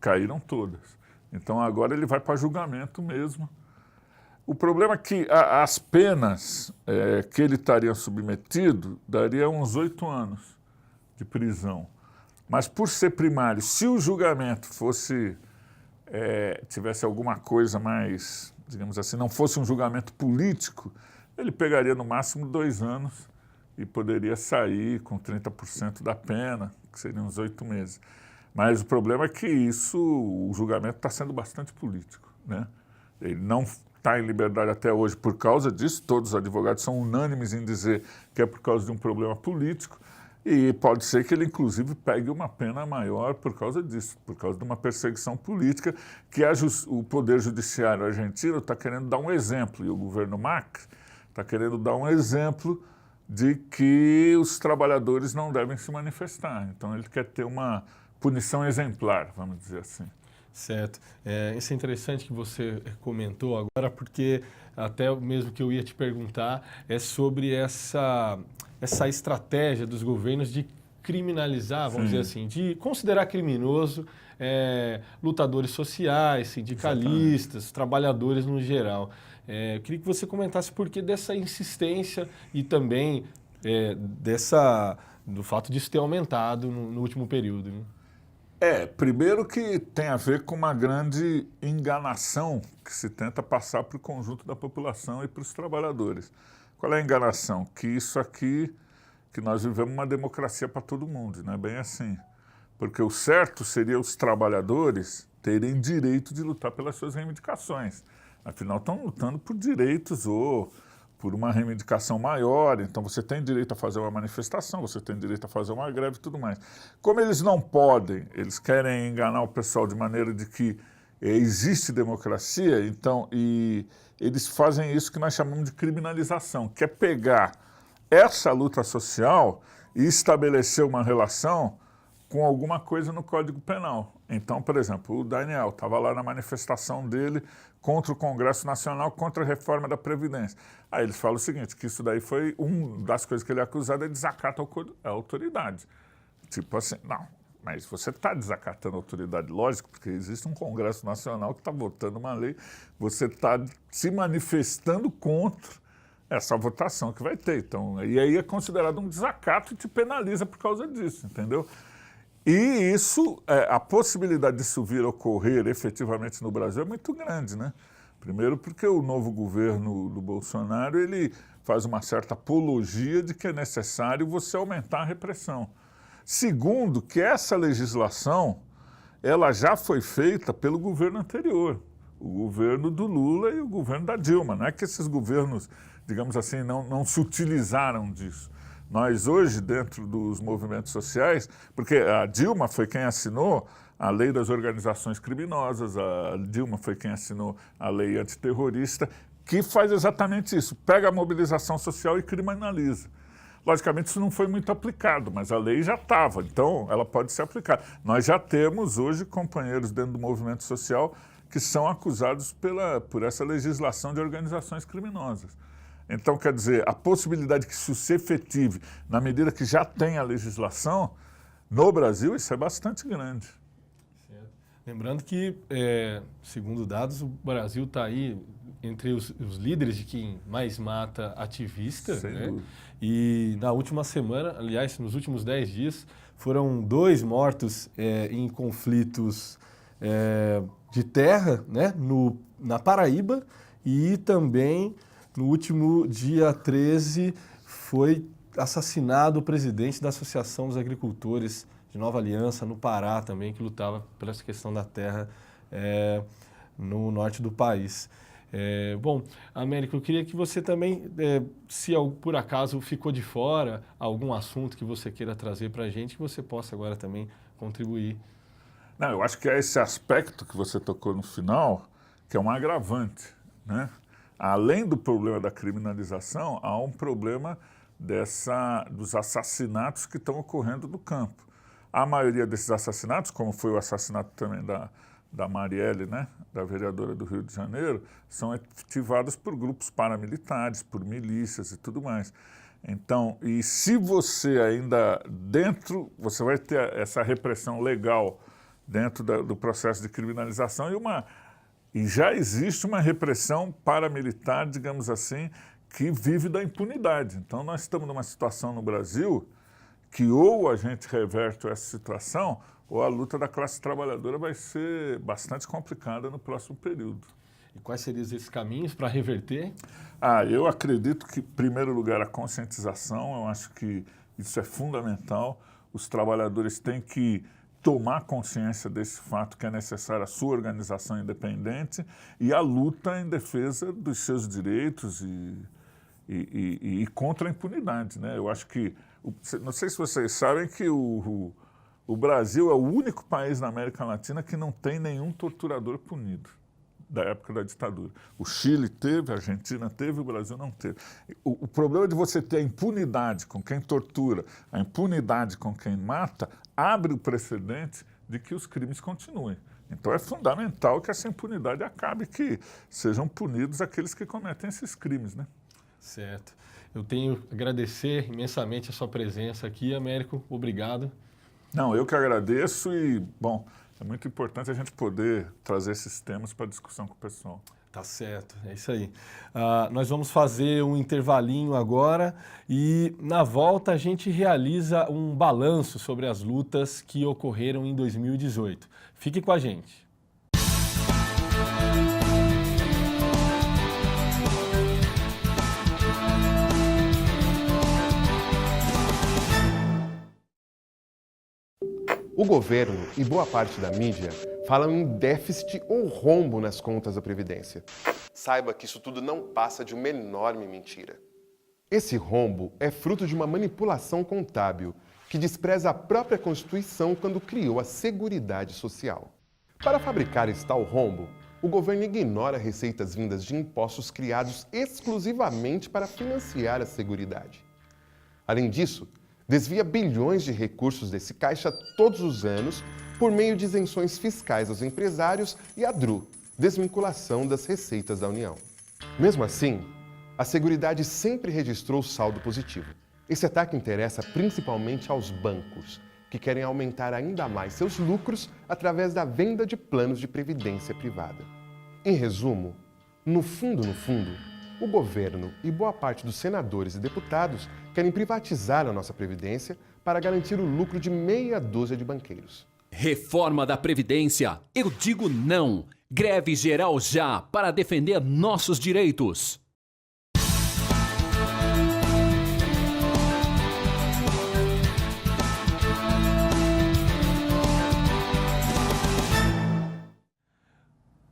caíram todas. Então, agora ele vai para julgamento mesmo. O problema é que as penas que ele estaria submetido daria uns 8 anos de prisão. Mas por ser primário, se o julgamento tivesse alguma coisa mais, digamos assim, não fosse um julgamento político, ele pegaria no máximo 2 anos e poderia sair com 30% da pena, que seriam uns 8 meses. Mas o problema é que o julgamento está sendo bastante político, né? Ele não está em liberdade até hoje por causa disso, todos os advogados são unânimes em dizer que é por causa de um problema político e pode ser que ele, inclusive, pegue uma pena maior por causa disso, por causa de uma perseguição política que o Poder Judiciário argentino está querendo dar um exemplo, e o governo Macri está querendo dar um exemplo de que os trabalhadores não devem se manifestar. Então, ele quer ter uma punição exemplar, vamos dizer assim. Certo. Isso é interessante que você comentou agora, porque até mesmo que eu ia te perguntar é sobre essa estratégia dos governos de criminalizar, vamos dizer assim, de considerar criminoso lutadores sociais, sindicalistas, exatamente, trabalhadores no geral. Eu queria que você comentasse por que dessa insistência e também do fato disso ter aumentado no último período, né? Primeiro que tem a ver com uma grande enganação que se tenta passar para o conjunto da população e para os trabalhadores. Qual é a enganação? Que isso aqui, que nós vivemos uma democracia para todo mundo, não é bem assim. Porque o certo seria os trabalhadores terem direito de lutar pelas suas reivindicações. Afinal, estão lutando por direitos ou por uma reivindicação maior, então você tem direito a fazer uma manifestação, você tem direito a fazer uma greve e tudo mais. Como eles não podem, eles querem enganar o pessoal de maneira de que existe democracia, então, e eles fazem isso que nós chamamos de criminalização, que é pegar essa luta social e estabelecer uma relação com alguma coisa no Código Penal. Então, por exemplo, o Daniel estava lá na manifestação dele contra o Congresso Nacional, contra a reforma da Previdência. Aí eles falam o seguinte, que isso daí foi uma das coisas que ele é acusado, é desacato à autoridade. Tipo assim, não, mas você está desacatando a autoridade, lógico, porque existe um Congresso Nacional que está votando uma lei, você está se manifestando contra essa votação que vai ter. Então, e aí é considerado um desacato e te penaliza por causa disso, entendeu? E isso, a possibilidade disso vir a ocorrer efetivamente no Brasil é muito grande, né? Primeiro porque o novo governo do Bolsonaro, ele faz uma certa apologia de que é necessário você aumentar a repressão. Segundo, que essa legislação, ela já foi feita pelo governo anterior, o governo do Lula e o governo da Dilma. Não é que esses governos, digamos assim, não se utilizaram disso. Nós hoje, dentro dos movimentos sociais, porque a Dilma foi quem assinou a lei das organizações criminosas, a Dilma foi quem assinou a lei antiterrorista, que faz exatamente isso, pega a mobilização social e criminaliza. Logicamente, isso não foi muito aplicado, mas a lei já estava, então ela pode ser aplicada. Nós já temos hoje companheiros dentro do movimento social que são acusados por essa legislação de organizações criminosas. Então, quer dizer, a possibilidade que isso se efetive na medida que já tem a legislação, no Brasil, isso é bastante grande. Certo. Lembrando que, segundo dados, o Brasil está aí entre os líderes de quem mais mata ativista, né? E na última semana, aliás, nos últimos 10 dias, foram 2 mortos em conflitos de terra, né? Na Paraíba, e também no último dia 13 foi assassinado o presidente da Associação dos Agricultores de Nova Aliança, no Pará também, que lutava pela essa questão da terra no norte do país. Bom, Américo, eu queria que você também, se por acaso ficou de fora algum assunto que você queira trazer para a gente, que você possa agora também contribuir. Não, eu acho que é esse aspecto que você tocou no final, que é um agravante, né? Além do problema da criminalização, há um problema dos assassinatos que estão ocorrendo no campo. A maioria desses assassinatos, como foi o assassinato também da Marielle, né, da vereadora do Rio de Janeiro, são efetivados por grupos paramilitares, por milícias e tudo mais. Então, e se você ainda você vai ter essa repressão legal dentro do processo de criminalização e já existe uma repressão paramilitar, digamos assim, que vive da impunidade. Então, nós estamos numa situação no Brasil que ou a gente reverte essa situação ou a luta da classe trabalhadora vai ser bastante complicada no próximo período. E quais seriam esses caminhos para reverter? Eu acredito que, em primeiro lugar, a conscientização. Eu acho que isso é fundamental. Os trabalhadores têm que tomar consciência desse fato que é necessária a sua organização independente e a luta em defesa dos seus direitos e contra a impunidade, né? Eu acho que, não sei se vocês sabem que o Brasil é o único país na América Latina que não tem nenhum torturador punido da época da ditadura. O Chile teve, a Argentina teve, o Brasil não teve. O problema de você ter a impunidade com quem tortura, a impunidade com quem mata, abre o precedente de que os crimes continuem. Então é fundamental que essa impunidade acabe, que sejam punidos aqueles que cometem esses crimes, né? Certo. Eu tenho que agradecer imensamente a sua presença aqui, Américo. Obrigado. Não, eu que agradeço e, bom, é muito importante a gente poder trazer esses temas para discussão com o pessoal. Tá certo, é isso aí. Nós vamos fazer um intervalinho agora e na volta a gente realiza um balanço sobre as lutas que ocorreram em 2018. Fique com a gente. O governo e boa parte da mídia falam em déficit ou rombo nas contas da Previdência. Saiba que isso tudo não passa de uma enorme mentira. Esse rombo é fruto de uma manipulação contábil que despreza a própria Constituição quando criou a Seguridade Social. Para fabricar esse tal rombo, o governo ignora receitas vindas de impostos criados exclusivamente para financiar a Seguridade. Além disso, desvia bilhões de recursos desse caixa todos os anos por meio de isenções fiscais aos empresários e a DRU, desvinculação das receitas da União. Mesmo assim, a Seguridade sempre registrou saldo positivo. Esse ataque interessa principalmente aos bancos, que querem aumentar ainda mais seus lucros através da venda de planos de previdência privada. Em resumo, no fundo, o governo e boa parte dos senadores e deputados querem privatizar a nossa Previdência para garantir o lucro de meia dúzia de banqueiros. Reforma da Previdência. Eu digo não. Greve geral já para defender nossos direitos.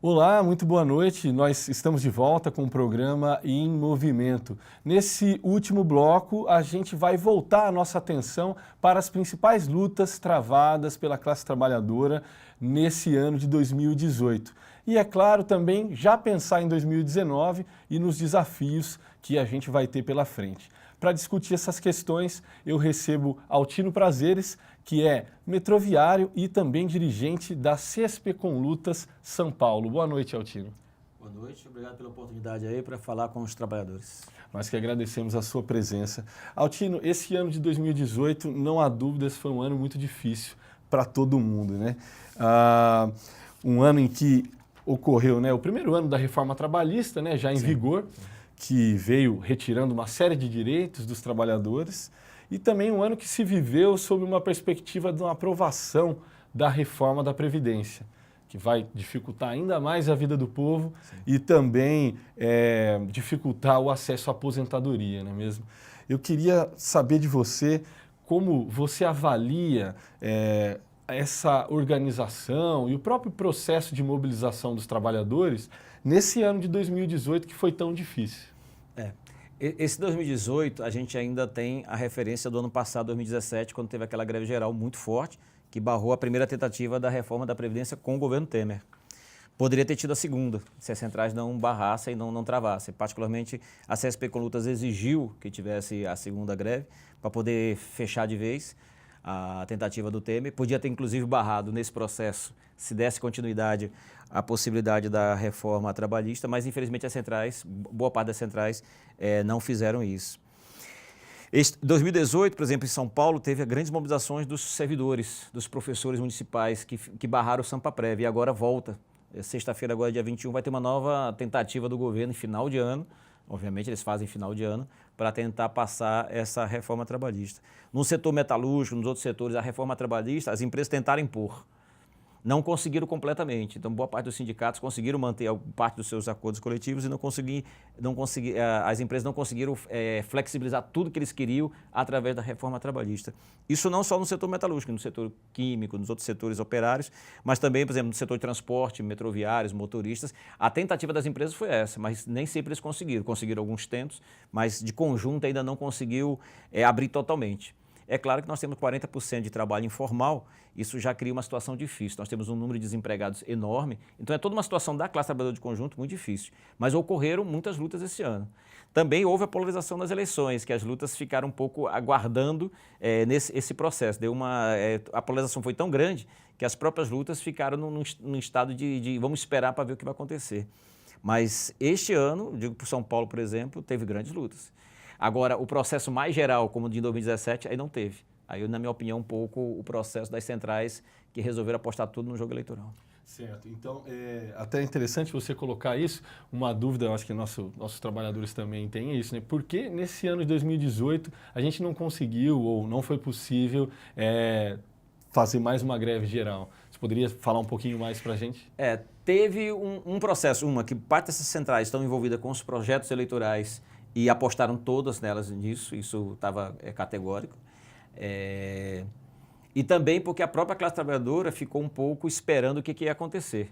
Olá, muito boa noite. Nós estamos de volta com o programa Em Movimento. Nesse último bloco, a gente vai voltar a nossa atenção para as principais lutas travadas pela classe trabalhadora nesse ano de 2018. E, é claro, também já pensar em 2019 e nos desafios que a gente vai ter pela frente. Para discutir essas questões, eu recebo Altino Prazeres, que é metroviário e também dirigente da CSP Conlutas São Paulo. Boa noite, Altino. Boa noite, obrigado pela oportunidade aí para falar com os trabalhadores. Nós que agradecemos a sua presença. Altino, esse ano de 2018, não há dúvidas, foi um ano muito difícil para todo mundo, né? Um ano em que ocorreu, né, o primeiro ano da reforma trabalhista, né, já em vigor, que veio retirando uma série de direitos dos trabalhadores, e também um ano que se viveu sob uma perspectiva de uma aprovação da reforma da Previdência, que vai dificultar ainda mais a vida do povo e também dificultar o acesso à aposentadoria, não é mesmo? Eu queria saber de você como você avalia essa organização e o próprio processo de mobilização dos trabalhadores nesse ano de 2018 que foi tão difícil. Esse 2018, a gente ainda tem a referência do ano passado, 2017, quando teve aquela greve geral muito forte, que barrou a primeira tentativa da reforma da Previdência com o governo Temer. Poderia ter tido a segunda, se as centrais não barrassem e não travassem. Particularmente, a CSP Conlutas exigiu que tivesse a segunda greve para poder fechar de vez a tentativa do Temer. Podia ter, inclusive, barrado nesse processo, se desse continuidade, a possibilidade da reforma trabalhista, mas, infelizmente, as centrais, boa parte das centrais, não fizeram isso. 2018, por exemplo, em São Paulo, teve grandes mobilizações dos servidores, dos professores municipais que barraram o Sampaprev, e agora volta. Sexta-feira, agora dia 21, vai ter uma nova tentativa do governo em final de ano, obviamente eles fazem final de ano, para tentar passar essa reforma trabalhista. No setor metalúrgico, nos outros setores, a reforma trabalhista, as empresas tentaram impor. Não conseguiram completamente. Então, boa parte dos sindicatos conseguiram manter parte dos seus acordos coletivos e as empresas não conseguiram flexibilizar tudo que eles queriam através da reforma trabalhista. Isso não só no setor metalúrgico, no setor químico, nos outros setores operários, mas também, por exemplo, no setor de transporte, metroviários, motoristas. A tentativa das empresas foi essa, mas nem sempre eles conseguiram. Conseguiram alguns tentos, mas de conjunto ainda não conseguiu abrir totalmente. É claro que nós temos 40% de trabalho informal, isso já cria uma situação difícil. Nós temos um número de desempregados enorme, então é toda uma situação da classe trabalhadora de conjunto muito difícil. Mas ocorreram muitas lutas esse ano. Também houve a polarização das eleições, que as lutas ficaram um pouco aguardando esse processo. A polarização foi tão grande que as próprias lutas ficaram num estado de vamos esperar para ver o que vai acontecer. Mas este ano, digo por São Paulo, por exemplo, teve grandes lutas. Agora, o processo mais geral, como o de 2017, aí não teve. Aí, na minha opinião, um pouco o processo das centrais que resolveram apostar tudo no jogo eleitoral. Certo. Então, até interessante você colocar isso. Uma dúvida, eu acho que nossos trabalhadores também têm isso, né? Por que nesse ano de 2018 a gente não conseguiu ou não foi possível fazer mais uma greve geral? Você poderia falar um pouquinho mais para a gente? Teve um processo, que parte dessas centrais estão envolvidas com os projetos eleitorais e apostaram todas nelas nisso, isso estava categórico. E também porque a própria classe trabalhadora ficou um pouco esperando o que ia acontecer.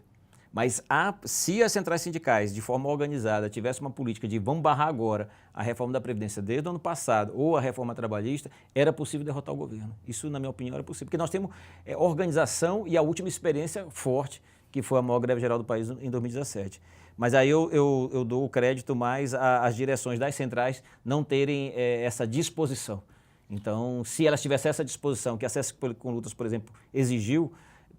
Mas se as centrais sindicais, de forma organizada, tivessem uma política de vamos barrar agora a reforma da Previdência desde o ano passado ou a reforma trabalhista, era possível derrotar o governo. Isso, na minha opinião, era possível. Porque nós temos organização e a última experiência forte, que foi a maior greve geral do país em 2017. Mas aí eu dou o crédito mais às direções das centrais não terem essa disposição. Então, se elas tivessem essa disposição que a CSP Conlutas, por exemplo, exigiu,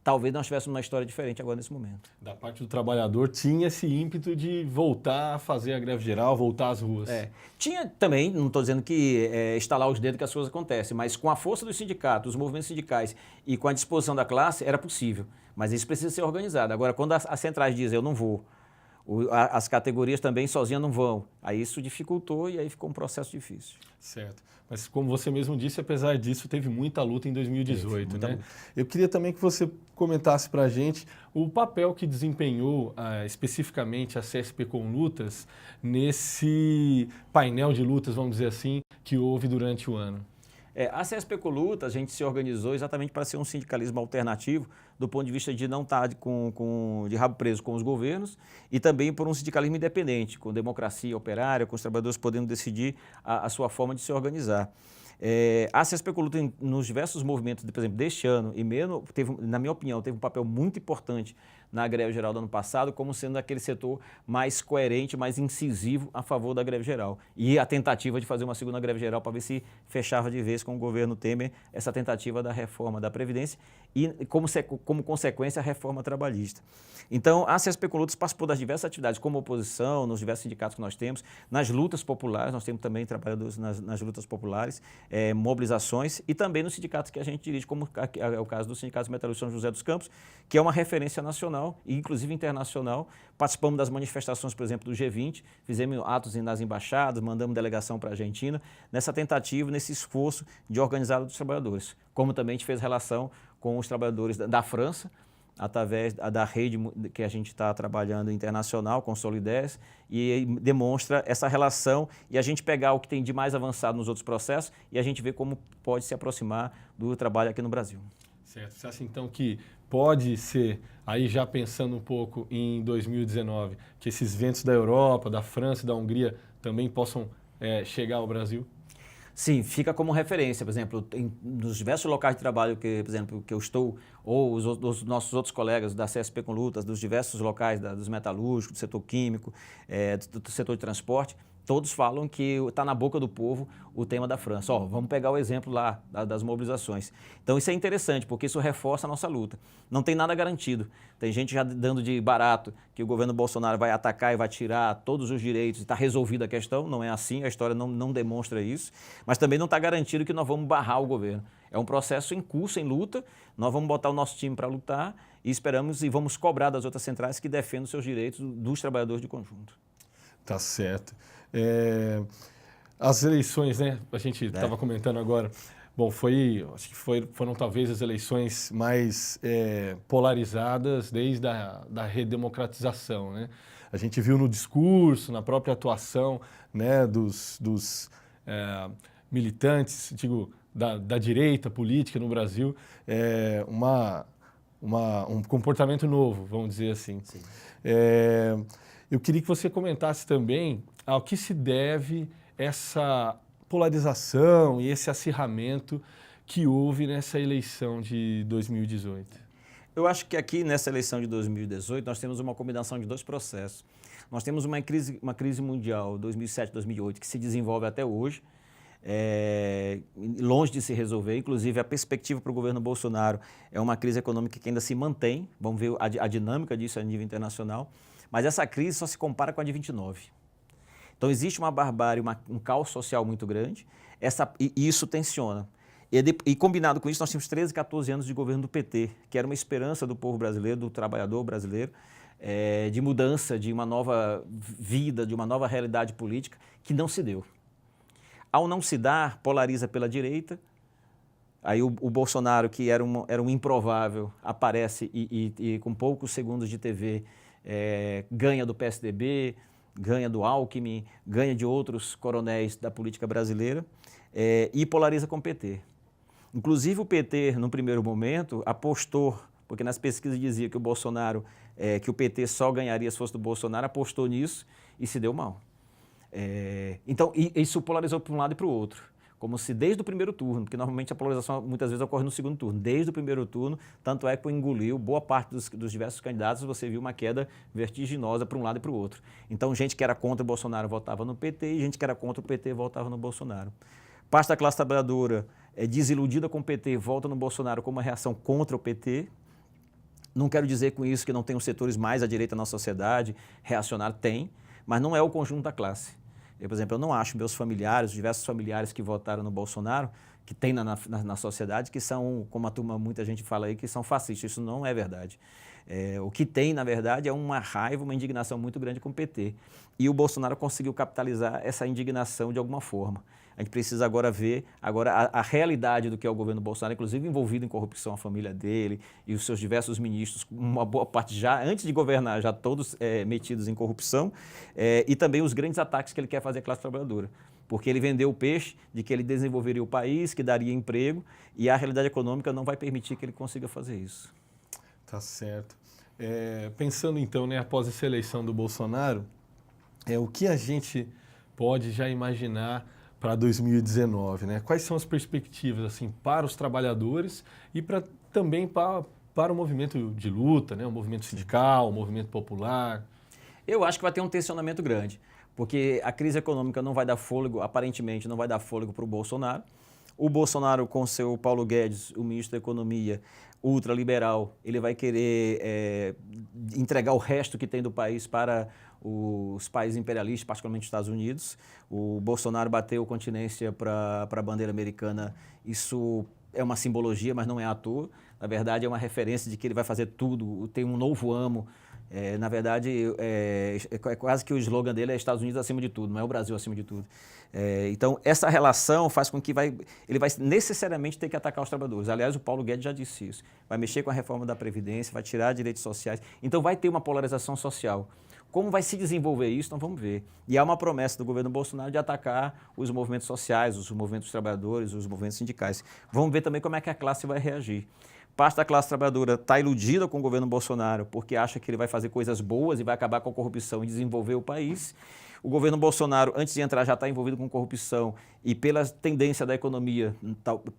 talvez nós tivéssemos uma história diferente agora nesse momento. Da parte do trabalhador tinha esse ímpeto de voltar a fazer a greve geral, voltar às ruas. Tinha também, não estou dizendo que estalar os dedos que as coisas acontecem, mas com a força dos sindicatos, os movimentos sindicais e com a disposição da classe, era possível. Mas isso precisa ser organizado. Agora, quando as centrais dizem eu não vou, as categorias também sozinhas não vão, aí isso dificultou e aí ficou um processo difícil. Certo. Mas como você mesmo disse, apesar disso, teve muita luta em 2018, né? Eu queria também que você comentasse para a gente o papel que desempenhou especificamente a CSP Conlutas nesse painel de lutas, vamos dizer assim, que houve durante o ano. A CSP Colutas, a gente se organizou exatamente para ser um sindicalismo alternativo, do ponto de vista de não estar de rabo preso com os governos, e também por um sindicalismo independente, com democracia operária, com os trabalhadores podendo decidir a sua forma de se organizar. A CSP Colutas, nos diversos movimentos, por exemplo, deste ano e mesmo, na minha opinião, teve um papel muito importante na greve geral do ano passado, como sendo aquele setor mais coerente, mais incisivo a favor da greve geral. E a tentativa de fazer uma segunda greve geral para ver se fechava de vez com o governo Temer essa tentativa da reforma da Previdência e, como consequência, a reforma trabalhista. Então, a CSP Colutas participou das diversas atividades como oposição, nos diversos sindicatos que nós temos, nas lutas populares, nós temos também trabalhadores nas lutas populares, mobilizações e também nos sindicatos que a gente dirige, como é o caso do Sindicato Metalúrgico São José dos Campos, que é uma referência nacional e inclusive internacional. Participamos das manifestações, por exemplo, do G20, fizemos atos nas embaixadas, mandamos delegação para a Argentina, nessa tentativa, nesse esforço de organizar os trabalhadores. Como também a gente fez relação com os trabalhadores da França, através da rede que a gente está trabalhando internacional, com Solidez, e demonstra essa relação e a gente pegar o que tem de mais avançado nos outros processos e a gente ver como pode se aproximar do trabalho aqui no Brasil. Certo. Você acha então que pode ser, aí já pensando um pouco em 2019, que esses ventos da Europa, da França e da Hungria também possam chegar ao Brasil? Sim, fica como referência, por exemplo, nos diversos locais de trabalho que, por exemplo, que eu estou, ou os nossos outros colegas da CSP Colutas, dos diversos locais dos metalúrgicos, do setor químico, do setor de transporte, todos falam que está na boca do povo o tema da França. Vamos pegar o exemplo lá das mobilizações. Então isso é interessante, porque isso reforça a nossa luta. Não tem nada garantido. Tem gente já dando de barato que o governo Bolsonaro vai atacar e vai tirar todos os direitos e está resolvida a questão. Não é assim, a história não demonstra isso. Mas também não está garantido que nós vamos barrar o governo. É um processo em curso, em luta. Nós vamos botar o nosso time para lutar e esperamos e vamos cobrar das outras centrais que defendam os seus direitos dos trabalhadores de conjunto. Tá certo. As eleições, né? A gente estava comentando agora. Bom, acho que foram talvez as eleições mais polarizadas desde da redemocratização, né? A gente viu no discurso, na própria atuação, né, dos militantes, digo, da direita política no Brasil, um comportamento novo, vamos dizer assim. Sim. Eu queria que você comentasse também ao que se deve essa polarização e esse acirramento que houve nessa eleição de 2018. Eu acho que aqui nessa eleição de 2018 nós temos uma combinação de dois processos. Nós temos uma crise mundial 2007-2008 que se desenvolve até hoje, longe de se resolver. Inclusive a perspectiva para o governo Bolsonaro é uma crise econômica que ainda se mantém. Vamos ver a dinâmica disso a nível internacional. Mas essa crise só se compara com a de 29. Então existe uma barbárie, um caos social muito grande, e isso tensiona. E combinado com isso, nós tínhamos 13, 14 anos de governo do PT, que era uma esperança do povo brasileiro, do trabalhador brasileiro, de mudança, de uma nova vida, de uma nova realidade política, que não se deu. Ao não se dar, polariza pela direita, aí o Bolsonaro, que era um improvável, aparece e com poucos segundos de TV, ganha do PSDB, ganha do Alckmin, ganha de outros coronéis da política brasileira e polariza com o PT. Inclusive o PT, no primeiro momento, apostou, porque nas pesquisas dizia que o Bolsonaro, que o PT só ganharia se fosse do Bolsonaro, apostou nisso e se deu mal. Então, isso polarizou para um lado e para o outro. Como se desde o primeiro turno, porque normalmente a polarização muitas vezes ocorre no segundo turno, desde o primeiro turno, tanto é que engoliu boa parte dos diversos candidatos, você viu uma queda vertiginosa para um lado e para o outro. Então, gente que era contra o Bolsonaro votava no PT e gente que era contra o PT votava no Bolsonaro. Parte da classe trabalhadora desiludida com o PT volta no Bolsonaro como uma reação contra o PT. Não quero dizer com isso que não tem os setores mais à direita na sociedade, reacionário tem, mas não é o conjunto da classe. Por exemplo, eu não acho meus familiares, os diversos familiares que votaram no Bolsonaro, que tem na sociedade, que são, como muita gente fala aí, que são fascistas. Isso não é verdade. O que tem, na verdade, é uma raiva, uma indignação muito grande com o PT. E o Bolsonaro conseguiu capitalizar essa indignação de alguma forma. A gente precisa agora ver a realidade do que é o governo Bolsonaro, inclusive envolvido em corrupção a família dele e os seus diversos ministros, uma boa parte já, antes de governar, já todos metidos em corrupção, e também os grandes ataques que ele quer fazer à classe trabalhadora. porque ele vendeu o peixe de que ele desenvolveria o país, que daria emprego, e a realidade econômica não vai permitir que ele consiga fazer isso. Tá certo. Pensando então, né, após essa eleição do Bolsonaro, o que a gente pode já imaginar para 2019, né? Quais são as perspectivas assim para os trabalhadores e também para o movimento de luta, né? O movimento sindical, o movimento popular? Eu acho que vai ter um tensionamento grande, porque a crise econômica não vai dar fôlego, aparentemente não vai dar fôlego para o Bolsonaro. O Bolsonaro, com seu Paulo Guedes, o ministro da Economia, ultraliberal, ele vai querer entregar o resto que tem do país para os países imperialistas, particularmente os Estados Unidos. O Bolsonaro bateu continência para a bandeira americana. Isso é uma simbologia, mas não é à toa. Na verdade, é uma referência de que ele vai fazer tudo, tem um novo amo. Na verdade, quase que o slogan dele é Estados Unidos acima de tudo, não é o Brasil acima de tudo. Então, essa relação faz com que ele vai necessariamente ter que atacar os trabalhadores. Aliás, o Paulo Guedes já disse isso. Vai mexer com a reforma da Previdência, vai tirar direitos sociais. Então, vai ter uma polarização social. Como vai se desenvolver isso, nós vamos ver. E há uma promessa do governo Bolsonaro de atacar os movimentos sociais, os movimentos dos trabalhadores, os movimentos sindicais. Vamos ver também como é que a classe vai reagir. Parte da classe trabalhadora está iludida com o governo Bolsonaro porque acha que ele vai fazer coisas boas e vai acabar com a corrupção e desenvolver o país. O governo Bolsonaro, antes de entrar, já está envolvido com corrupção e pela tendência da economia,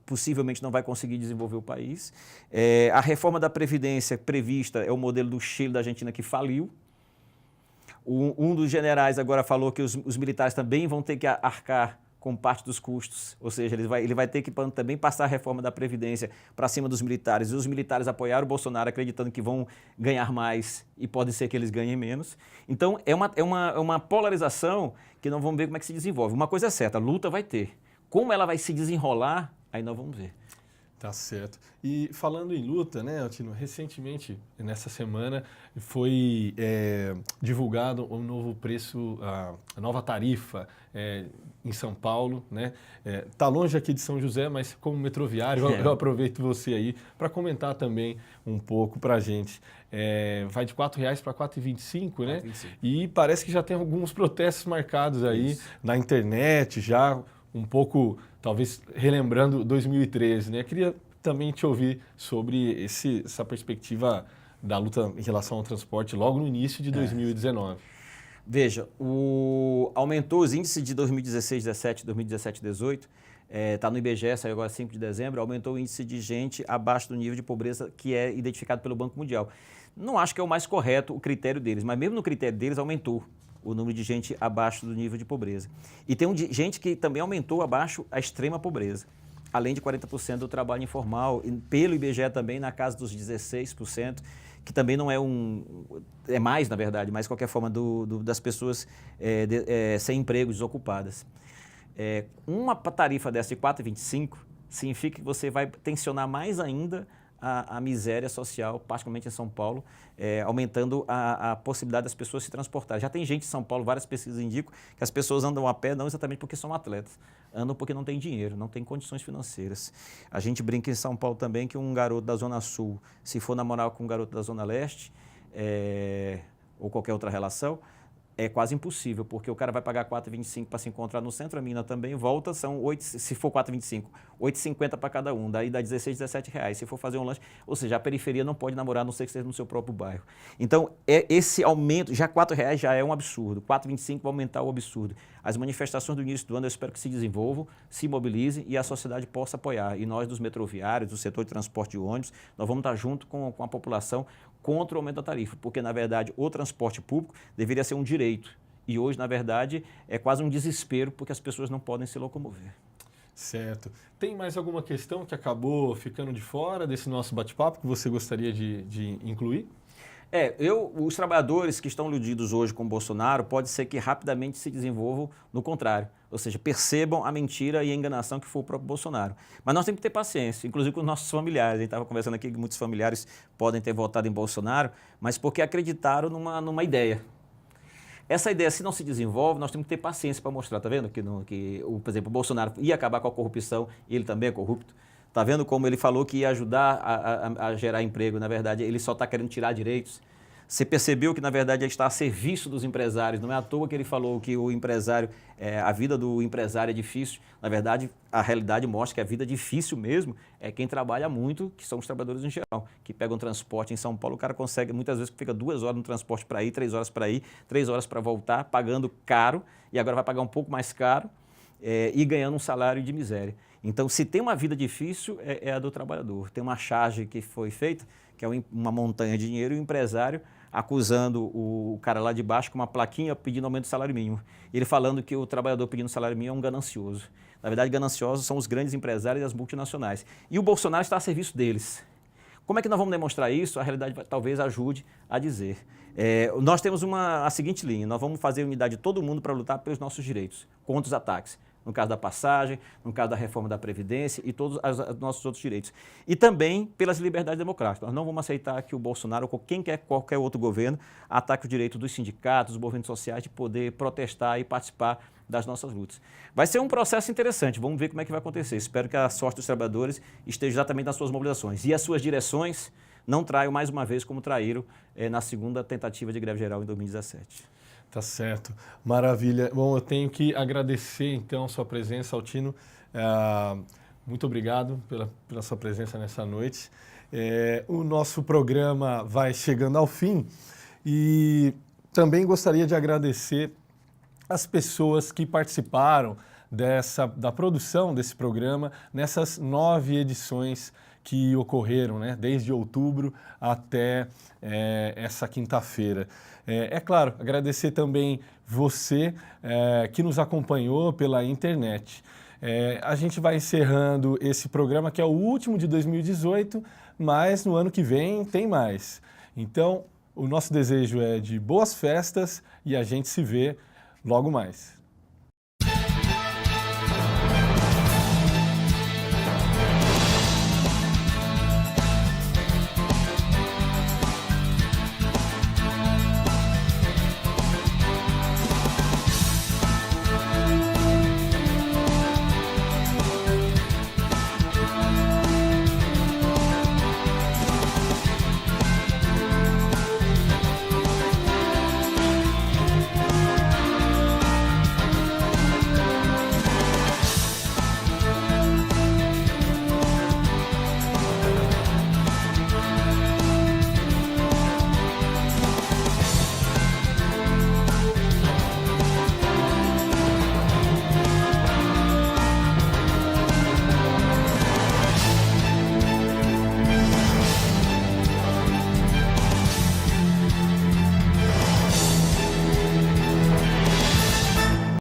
possivelmente não vai conseguir desenvolver o país. A reforma da Previdência prevista é o modelo do Chile, da Argentina, que faliu. Um dos generais agora falou que os militares também vão ter que arcar com parte dos custos, ou seja, ele vai ter que também passar a reforma da Previdência para cima dos militares, e os militares apoiaram o Bolsonaro acreditando que vão ganhar mais e pode ser que eles ganhem menos. Então, é uma polarização que não vamos ver como é que se desenvolve. Uma coisa é certa, a luta vai ter. Como ela vai se desenrolar, aí nós vamos ver. Tá certo. E falando em luta, né, Altino, recentemente, nessa semana, foi divulgado um novo preço, a nova tarifa em São Paulo, né? Tá longe aqui de São José, mas como metroviário, eu aproveito você aí para comentar também um pouco para a gente. Vai de R$ 4,00 para R$ 4,25, né? 4,25. E parece que já tem alguns protestos marcados aí na internet, já um pouco, talvez, relembrando 2013, né? Queria também te ouvir sobre essa perspectiva da luta em relação ao transporte logo no início de 2019. Veja, aumentou os índices de 2016, 17, 2017, 18, está no IBGE, saiu agora 5 de dezembro, aumentou o índice de gente abaixo do nível de pobreza que é identificado pelo Banco Mundial. Não acho que é o mais correto o critério deles, mas mesmo no critério deles aumentou o número de gente abaixo do nível de pobreza. E tem gente que também aumentou abaixo a extrema pobreza, além de 40% do trabalho informal, e pelo IBGE também na casa dos 16%, que também não é mais, na verdade, mas de qualquer forma das pessoas sem emprego, desocupadas. Uma tarifa dessa de R$ 4,25 significa que você vai tensionar mais ainda a miséria social, particularmente em São Paulo, aumentando a possibilidade das pessoas se transportarem. Já tem gente em São Paulo, várias pesquisas indicam que as pessoas andam a pé não exatamente porque são atletas, andam porque não têm dinheiro, não têm condições financeiras. A gente brinca em São Paulo também que um garoto da Zona Sul, se for namorar com um garoto da Zona Leste, ou qualquer outra relação, é quase impossível, porque o cara vai pagar R$ 4,25 para se encontrar no centro, a mina também volta, são 8, se for R$ 4,25, R$ 8,50 para cada um, daí dá 16, 17 reais. Se for fazer um lanche, ou seja, a periferia não pode namorar, a não ser que seja no seu próprio bairro. Então, esse aumento, já R$ 4,00 já é um absurdo, R$ 4,25 vai aumentar o absurdo. As manifestações do início do ano eu espero que se desenvolvam, se mobilizem e a sociedade possa apoiar. E nós, dos metroviários, do setor de transporte de ônibus, nós vamos estar junto com a população contra o aumento da tarifa, porque, na verdade, o transporte público deveria ser um direito. E hoje, na verdade, é quase um desespero, porque as pessoas não podem se locomover. Certo. Tem mais alguma questão que acabou ficando de fora desse nosso bate-papo que você gostaria de incluir? Os trabalhadores que estão iludidos hoje com o Bolsonaro, pode ser que rapidamente se desenvolvam no contrário, ou seja, percebam a mentira e a enganação que foi o próprio Bolsonaro. Mas nós temos que ter paciência, inclusive com os nossos familiares. A gente estava conversando aqui que muitos familiares podem ter votado em Bolsonaro, mas porque acreditaram numa ideia. Essa ideia, se não se desenvolve, nós temos que ter paciência para mostrar. Está vendo que, por exemplo, o Bolsonaro ia acabar com a corrupção e ele também é corrupto? Está vendo como ele falou que ia ajudar a gerar emprego? Na verdade, ele só está querendo tirar direitos. Você percebeu que, na verdade, ele está a serviço dos empresários. Não é à toa que ele falou que o empresário, a vida do empresário é difícil. Na verdade, a realidade mostra que a vida difícil mesmo é quem trabalha muito, que são os trabalhadores em geral, que pegam transporte em São Paulo. O cara consegue, muitas vezes, fica 2 horas no transporte para ir, 3 horas para ir, 3 horas para voltar, pagando caro, e agora vai pagar um pouco mais caro e ganhando um salário de miséria. Então, se tem uma vida difícil, é a do trabalhador. Tem uma charge que foi feita, que é uma montanha de dinheiro, e o empresário acusando o cara lá de baixo com uma plaquinha pedindo aumento do salário mínimo. Ele falando que o trabalhador pedindo salário mínimo é um ganancioso. Na verdade, gananciosos são os grandes empresários e as multinacionais. E o Bolsonaro está a serviço deles. Como é que nós vamos demonstrar isso? A realidade talvez ajude a dizer. Nós temos a seguinte linha: nós vamos fazer unidade de todo mundo para lutar pelos nossos direitos, contra os ataques. No caso da passagem, no caso da reforma da Previdência e todos os nossos outros direitos. E também pelas liberdades democráticas. Nós não vamos aceitar que o Bolsonaro ou qualquer outro governo ataque o direito dos sindicatos, dos movimentos sociais de poder protestar e participar das nossas lutas. Vai ser um processo interessante, vamos ver como é que vai acontecer. Espero que a sorte dos trabalhadores esteja exatamente nas suas mobilizações. E as suas direções não traiam mais uma vez como traíram na segunda tentativa de greve geral em 2017. Tá certo, maravilha. Bom, eu tenho que agradecer então sua presença, Altino. Muito obrigado pela sua presença nessa noite. O nosso programa vai chegando ao fim e também gostaria de agradecer as pessoas que participaram da produção desse programa nessas 9 edições que ocorreram, né, desde outubro até essa quinta-feira. É claro, agradecer também você que nos acompanhou pela internet. A gente vai encerrando esse programa, que é o último de 2018, mas no ano que vem tem mais. Então, o nosso desejo é de boas festas e a gente se vê logo mais.